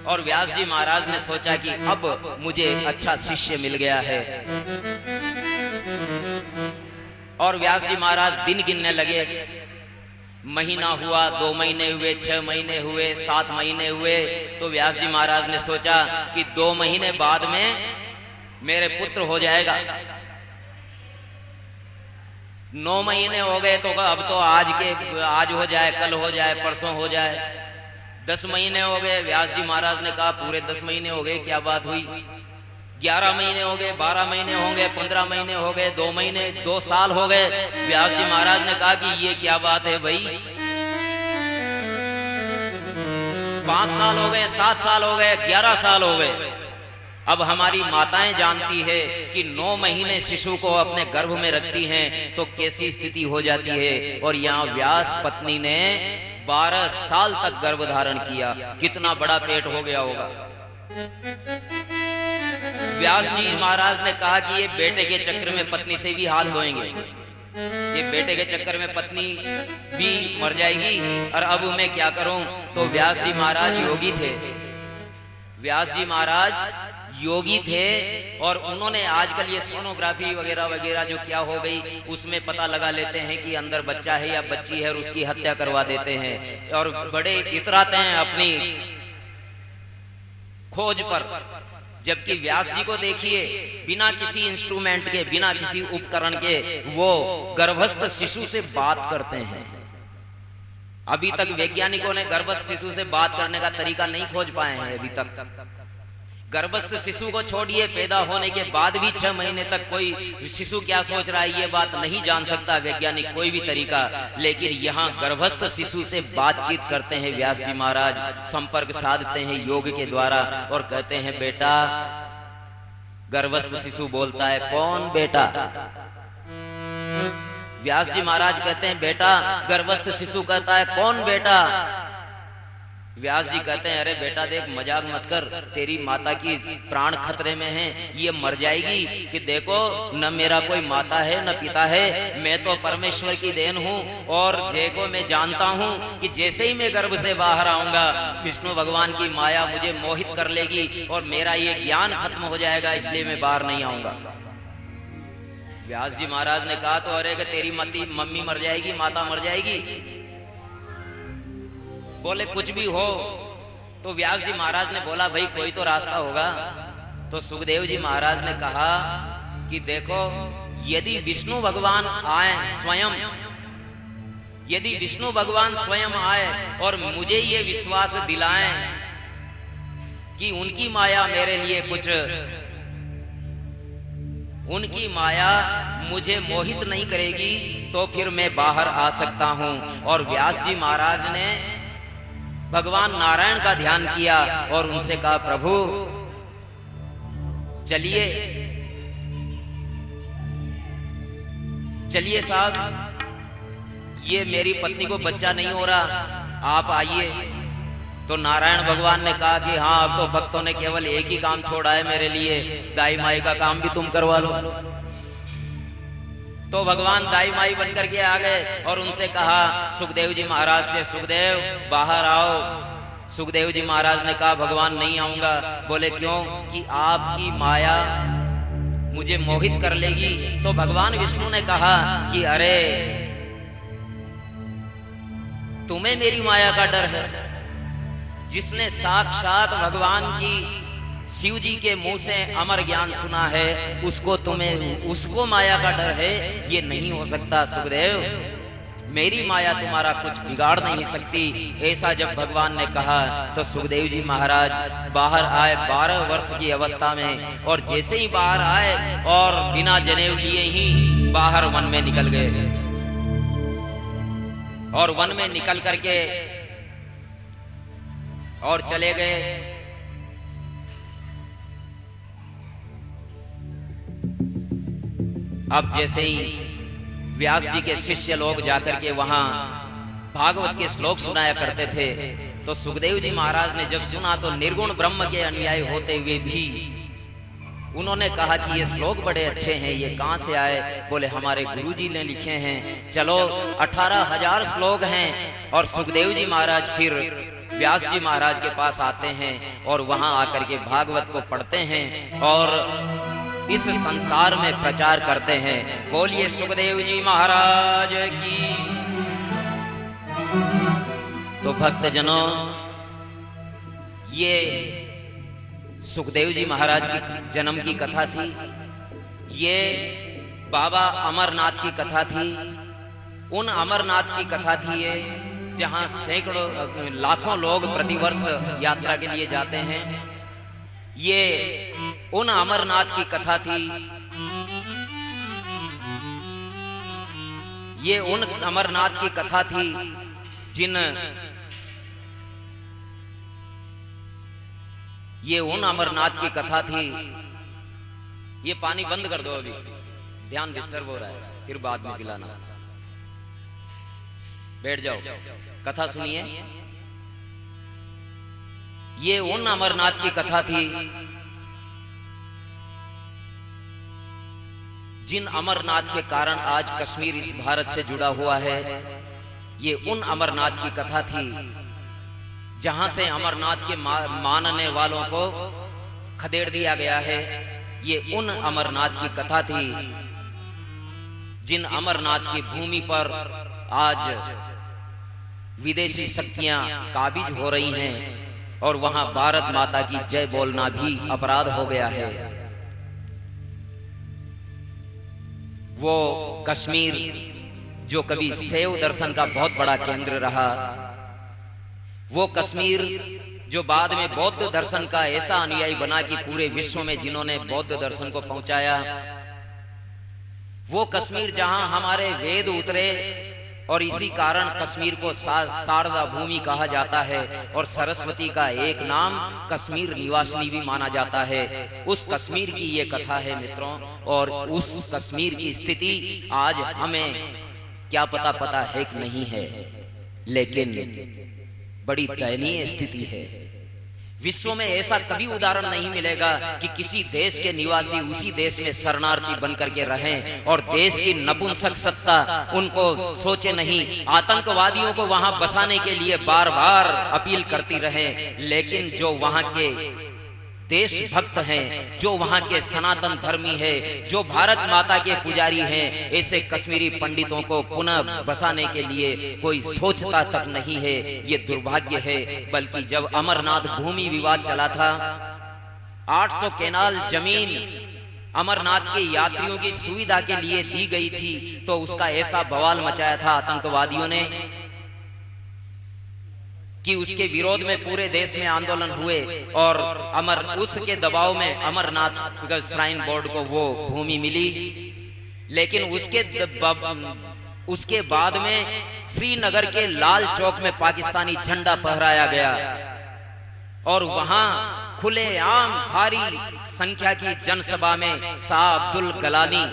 और व्यास जी महाराज ने सोचा कि अब मुझे अच्छा शिष्य मिल गया है। और व्यास जी महाराज दिन गिनने लगे। महीना हुआ, 2 महीने हुए, 6 महीने हुए, 7 महीने हुए। तो व्यास जी महाराज ने सोचा कि 2 महीने बाद में मेरे पुत्र हो जाएगा। 9 महीने हो गए तो अब तो आज हो जाए, कल हो जाए, परसों हो जाए। 10 महीने हो गए। व्यास जी महाराज ने कहा पूरे 10 महीने हो गए, क्या बात हुई? 11 महीने हो गए, 12 महीने हो गए, 15 महीने हो गए, 2 महीने, 2 साल हो गए। व्यास जी महाराज ने कहा कि ये क्या बात है भाई? 5 साल हो गए, 7 साल हो गए, 11 साल हो गए। अब हमारी माताएं जानती है कि 9 महीने शिशु को अपने गर्भ में रखती हैं तो कैसी स्थिति हो जाती है। और यहाँ व्यास पत्नी ने 12 साल तक गर्भ धारण किया। कितना बड़ा पेट हो गया होगा। व्यास जी महाराज ने कहा कि ये बेटे के चक्कर में पत्नी से भी हाथ धोएंगे, ये बेटे के चक्कर में पत्नी भी मर जाएगी और अब मैं क्या करूं? तो व्यास जी महाराज योगी थे। व्यास जी महाराज योगी थे और उन्होंने आजकल ये सोनोग्राफी वगैरह वगैरह जो क्या हो गई, उसमें पता लगा लेते हैं कि अंदर बच्चा है या बच्ची है और उसकी हत्या करवा देते हैं और बड़े इतराते हैं अपनी खोज पर। जबकि व्यास जी को देखिए, बिना किसी इंस्ट्रूमेंट के, बिना किसी उपकरण के वो गर्भस्थ शिशु से बात करते हैं। अभी तक वैज्ञानिकों ने गर्भस्थ शिशु से बात करने का तरीका नहीं खोज पाए हैं अभी तक। गर्भस्थ शिशु को छोड़िए, पैदा होने के बाद भी 6 महीने तक कोई शिशु क्या सोच रहा है ये बात नहीं जान सकता वैज्ञानिक कोई भी तरीका। लेकिन यहाँ गर्भस्थ शिशु से बातचीत करते हैं व्यास जी महाराज, संपर्क साधते हैं योग के द्वारा और कहते हैं बेटा, गर्भस्थ शिशु बोलता है कौन बेटा? व्यास जी महाराज कहते हैं बेटा, गर्भस्थ शिशु कहता है कौन बेटा? व्यास जी कहते हैं अरे बेटा देख, मजाक मत कर, तेरी माता की प्राण खतरे में हैं, ये मर जाएगी। कि देखो न मेरा कोई माता है न पिता है, मैं तो परमेश्वर की देन हूँ और देखो मैं जानता हूँ कि जैसे ही मैं गर्भ से बाहर आऊंगा विष्णु भगवान की माया मुझे मोहित कर लेगी और मेरा ये ज्ञान खत्म हो जाएगा, इसलिए मैं बाहर नहीं आऊंगा। व्यास जी महाराज ने कहा तो अरे तेरी मम्मी मर जाएगी, माता मर जाएगी। बोले कुछ भी हो। तो व्यास जी महाराज ने बोला भाई कोई तो रास्ता होगा। तो सुखदेव जी महाराज ने कहा कि देखो, यदि विष्णु भगवान आए स्वयं, यदि विष्णु भगवान स्वयं आए और मुझे ये विश्वास दिलाएं कि उनकी माया मेरे लिए कुछ, उनकी माया मुझे मोहित नहीं करेगी तो फिर मैं बाहर आ सकता हूं। और व्यास जी महाराज ने भगवान नारायण का ध्यान किया और उनसे कहा प्रभु चलिए, चलिए साहब, ये मेरी पत्नी को बच्चा नहीं हो रहा, आप आइए। तो नारायण भगवान ने कहा कि हाँ, अब तो भक्तों ने केवल एक ही काम छोड़ा है मेरे लिए, दाई माई का काम भी तुम करवा लो। तो भगवान दाई माई बनकर के आ गए और उनसे कहा सुखदेव जी महाराज से, सुखदेव बाहर आओ। सुखदेव जी महाराज ने कहा भगवान नहीं आऊंगा। बोले क्यों? कि आपकी माया मुझे मोहित कर लेगी। तो भगवान विष्णु ने कहा कि अरे तुम्हें मेरी माया का डर है? जिसने साक्षात भगवान की शिव जी के मुंह से अमर ज्ञान सुना है उसको माया का डर है? ये नहीं हो सकता सुखदेव, मेरी माया तुम्हारा कुछ बिगाड़ नहीं सकती। ऐसा जब भगवान ने कहा तो सुखदेव जी महाराज बाहर आए 12 वर्ष की अवस्था में, और जैसे ही बाहर आए और बिना जनेऊ लिए ही बाहर वन में निकल गए। और वन में निकल करके और चले गए। अब जैसे ही व्यास जी के शिष्य लोग जाकर के वहां भागवत के श्लोक सुनाया करते थे, तो सुखदेव जी महाराज ने जब सुना तो निर्गुण ब्रह्म के अनुयायी होते हुए भी उन्होंने कहा कि ये श्लोक बड़े अच्छे हैं, ये कहाँ से आए? बोले हमारे गुरुजी ने लिखे हैं। चलो 18,000 श्लोक हैं। और सुखदेव जी महाराज फिर व्यास जी महाराज के पास आते हैं और वहां आकर के भागवत को पढ़ते हैं और इस संसार में प्रचार करते हैं। बोलिए सुखदेव जी महाराज की। तो भक्तजनों, ये सुखदेव जी महाराज की जन्म की कथा थी, ये बाबा अमरनाथ की कथा थी। उन अमरनाथ की कथा थी ये, जहां सैकड़ों लाखों लोग प्रतिवर्ष यात्रा के लिए जाते हैं। ये उन अमरनाथ की कथा थी, ये उन अमरनाथ की कथा थी ये उन अमरनाथ की कथा थी। ये पानी बंद कर दो, अभी ध्यान डिस्टर्ब हो रहा है, फिर बाद में पिलाना। बैठ जाओ, कथा सुनिए। ये उन अमरनाथ की कथा थी जिन अमरनाथ के कारण आज कश्मीर इस भारत से जुड़ा हुआ है। ये उन अमरनाथ की कथा थी जहां से अमरनाथ के मानने वालों को खदेड़ दिया गया है। ये उन अमरनाथ की कथा थी जिन अमरनाथ की भूमि पर आज विदेशी शक्तियां काबिज हो रही हैं और वहां भारत माता की जय बोलना भी अपराध हो गया है। वो कश्मीर जो कभी शैव दर्शन का बहुत बड़ा केंद्र रहा, वो कश्मीर जो बाद में बौद्ध दर्शन का ऐसा अनुयायी बना कि पूरे विश्व में जिन्होंने बौद्ध दर्शन को पहुंचाया, वो कश्मीर जहां हमारे वेद उतरे और इसी कारण कश्मीर को शारदा भूमि कहा जाता है और सरस्वती का एक नाम कश्मीर निवासिनी भी माना जाता है। उस कश्मीर की ये कथा है मित्रों, और उस कश्मीर की स्थिति आज हमें क्या पता है कि नहीं है, लेकिन बड़ी दयनीय स्थिति है। विश्व में ऐसा कभी उदाहरण नहीं मिलेगा कि किसी देश के निवासी उसी देश में शरणार्थी बनकर के रहें और देश की नपुंसक सत्ता उनको सोचे नहीं, आतंकवादियों को वहां बसाने के लिए बार बार अपील करती रहे। लेकिन जो वहां के देशभक्त हैं, जो वहां के सनातन धर्मी है, जो भारत माता के पुजारी हैं, ऐसे कश्मीरी पंडितों को पुनः बसाने के लिए कोई सोचता तक नहीं है। ये दुर्भाग्य है। बल्कि जब अमरनाथ भूमि विवाद चला था, 800 केनाल जमीन अमरनाथ के यात्रियों की सुविधा के लिए दी गई थी, तो उसका ऐसा बवाल मचाया था आतंकवादियों ने कि उसके विरोध में पूरे देश में आंदोलन हुए और उसके दबाव में अमरनाथ श्राइन बोर्ड को वो भूमि मिली। लेकिन उसके बाद में श्रीनगर के लाल चौक में पाकिस्तानी झंडा फहराया गया और वहां खुलेआम भारी संख्या की जनसभा में शाह अब्दुल गलानी,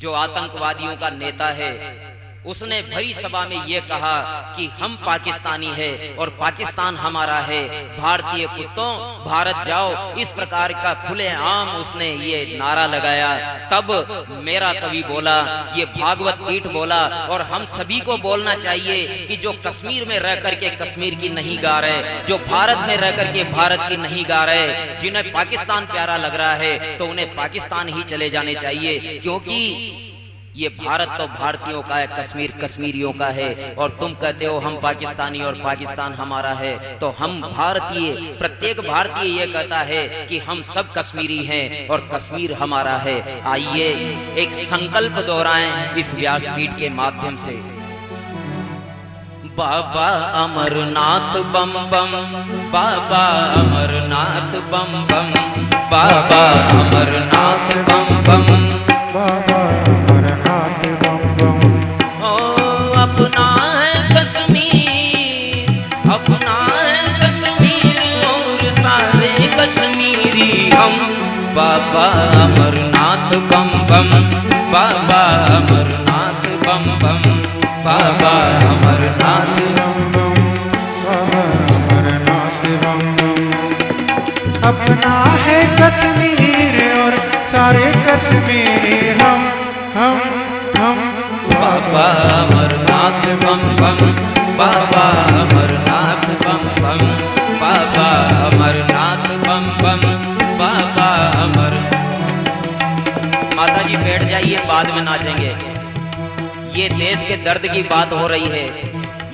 जो आतंकवादियों का नेता है, उसने भरी सभा में यह कहा कि हम पाकिस्तानी है और पाकिस्तान हमारा है, भारतीय कुत्तों भारत जाओ। इस प्रकार का खुलेआम उसने ये नारा लगाया। तब मेरा कवि बोला, ये भागवत पीठ बोला, और हम सभी को बोलना चाहिए कि जो कश्मीर में रह करके कश्मीर की नहीं गा रहे, जो भारत में रह करके भारत की नहीं गा रहे, जिन्हें पाकिस्तान प्यारा लग रहा है तो उन्हें पाकिस्तान ही चले जाने चाहिए, क्योंकि ये भारत तो भारतीयों का है, कश्मीर कश्मीरियों का है। और तुम कहते हो हम पाकिस्तानी और पाकिस्तान हमारा है, तो हम भारतीय, प्रत्येक भारतीय ये कहता है कि हम सब कश्मीरी हैं और कश्मीर हमारा है। आइए एक संकल्प दोहराएं इस व्यासपीठ के माध्यम से। बाबा अमरनाथ बम बम, बाबा अमरनाथ बम बम, बाबा अमरनाथ बम बम, बाबा अमरनाथ बम बम। ओ अपना है कश्मीर, अपना है कश्मीर और सारे कश्मीरी हम। बाबा अमरनाथ बम बम, बाबा अमरनाथ बम बम, बाबा अमरनाथ बम बम, बाबा अमरनाथ बम बम। अपना है कश्मीर हम बाबा अमरनाथ बम बम, बाबा अमरनाथ बम बम, बाबा अमरनाथ बम बम, बाबा अमर। माता जी बैठ जाइए, बाद में नाचेंगे। ये देश के दर्द की बात हो रही है,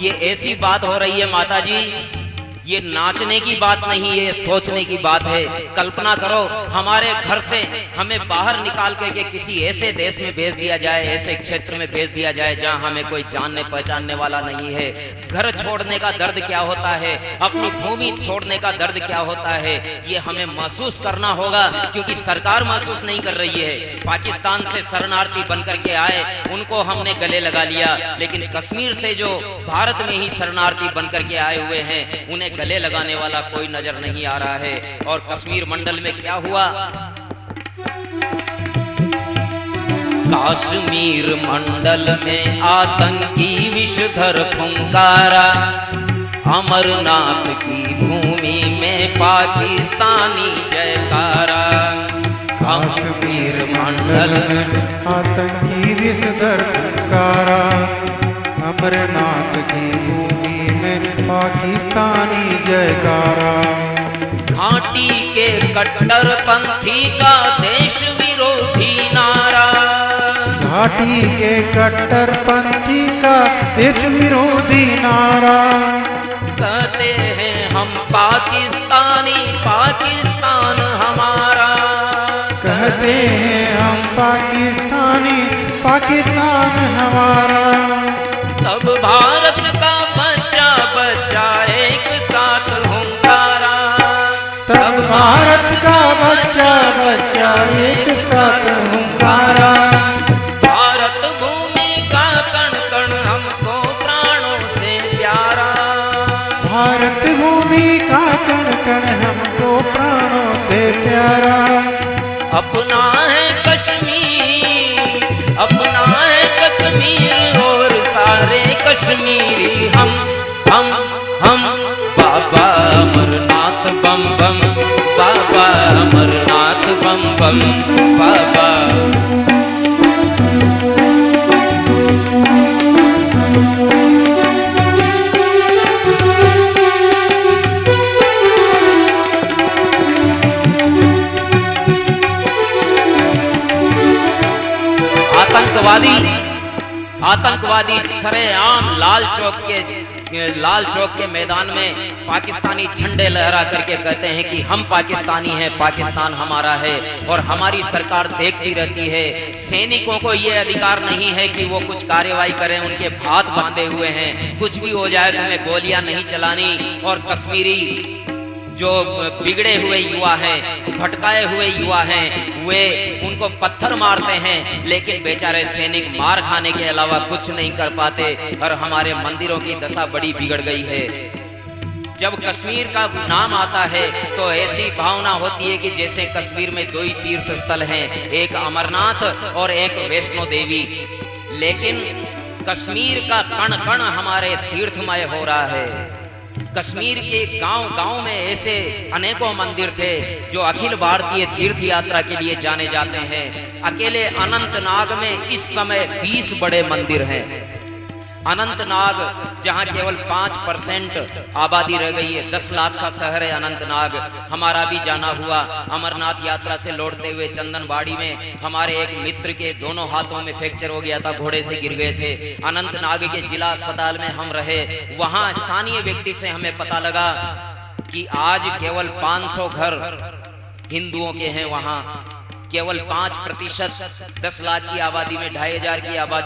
ये ऐसी बात हो रही है माता जी, ये नाचने की बात नहीं है, सोचने की बात है। कल्पना करो हमारे घर से हमें बाहर निकाल के किसी ऐसे देश में भेज दिया जाए, ऐसे क्षेत्र में भेज दिया जाए जहां हमें कोई जानने पहचानने वाला नहीं है। घर छोड़ने का दर्द क्या होता है, अपनी भूमि छोड़ने का दर्द क्या होता है, ये हमें महसूस करना होगा, क्योंकि सरकार महसूस नहीं कर रही है। पाकिस्तान से शरणार्थी बनकर के आए, उनको हमने गले लगा लिया, लेकिन कश्मीर से जो भारत में ही शरणार्थी बनकर के आए हुए हैं, उन्हें गले लगाने वाला कोई नजर नहीं आ रहा है। और कश्मीर मंडल में क्या हुआ, कश्मीर मंडल में आतंकी विषधर फुंकारा, अमरनाथ की भूमि में पाकिस्तानी जयकारा। कश्मीर मंडल में आतंकी विषधर फुंकारा, अमरनाथ की भूमि में पाकिस्तानी जयकारा। घाटी के कट्टरपंथी का देश विरोधी नारा, घाटी के कट्टरपंथी का देश विरोधी नारा। कहते हैं हम पाकिस्तानी, पाकिस्तान हमारा। कहते हैं हम पाकिस्तानी, पाकिस्तान हमारा। तब भारत का बच्चा बच्चा एक साथ हुंकारा, तब भारत का बच्चा बच्चा एक साथ हुंकारा। भारत भूमि का कण कण हमको प्राणों से प्यारा, भारत भूमि का कण कण हमको प्राणों से प्यारा। अपना है कश्मीर, अपना है कश्मीर, और सारे कश्मीरी हम बाबा अमरनाथ बम बम, बाबा अमरनाथ बम बम, बाबा। आतंकवादी सरेआम लाल चौक के मैदान में पाकिस्तानी झंडे लहरा करके कहते हैं कि हम पाकिस्तानी हैं, पाकिस्तान हमारा है, और हमारी सरकार देखती रहती है। सैनिकों को यह अधिकार नहीं है कि वो कुछ कार्रवाई करें, उनके हाथ बांधे हुए हैं, कुछ भी हो जाए तुम्हें गोलियां नहीं चलानी। और कश्मीरी जो बिगड़े हुए युवा हैं, भटकाए हुए युवा हैं, वे उनको पत्थर मारते हैं, लेकिन बेचारे सैनिक मार खाने के अलावा कुछ नहीं कर पाते। और हमारे मंदिरों की दशा बड़ी बिगड़ गई है। जब कश्मीर का नाम आता है तो ऐसी भावना होती है कि जैसे कश्मीर में दो ही तीर्थ स्थल हैं, एक अमरनाथ और एक वैष्णो देवी। लेकिन कश्मीर का कण कण हमारे तीर्थमय हो रहा है। कश्मीर के गांव-गांव में ऐसे अनेकों मंदिर थे जो अखिल भारतीय तीर्थ यात्रा के लिए जाने जाते हैं। अकेले अनंतनाग में इस समय 20 बड़े मंदिर हैं। अनंतनाग जहां केवल 5% आबादी रह गई है, 10 लाख का शहर है अनंतनाग। हमारा भी जाना हुआ, अमरनाथ यात्रा से लौटते हुए चंदनबाड़ी में हमारे एक मित्र के दोनों हाथों में फ्रैक्चर हो गया था, घोड़े से गिर गए थे। अनंतनाग के जिला अस्पताल में हम रहे, वहां स्थानीय व्यक्ति से हमें पता लगा कि आज केवल 500 घर हिंदुओं के हैं वहां, केवल 5%, 10 लाख की आबादी में 2500 की आबादी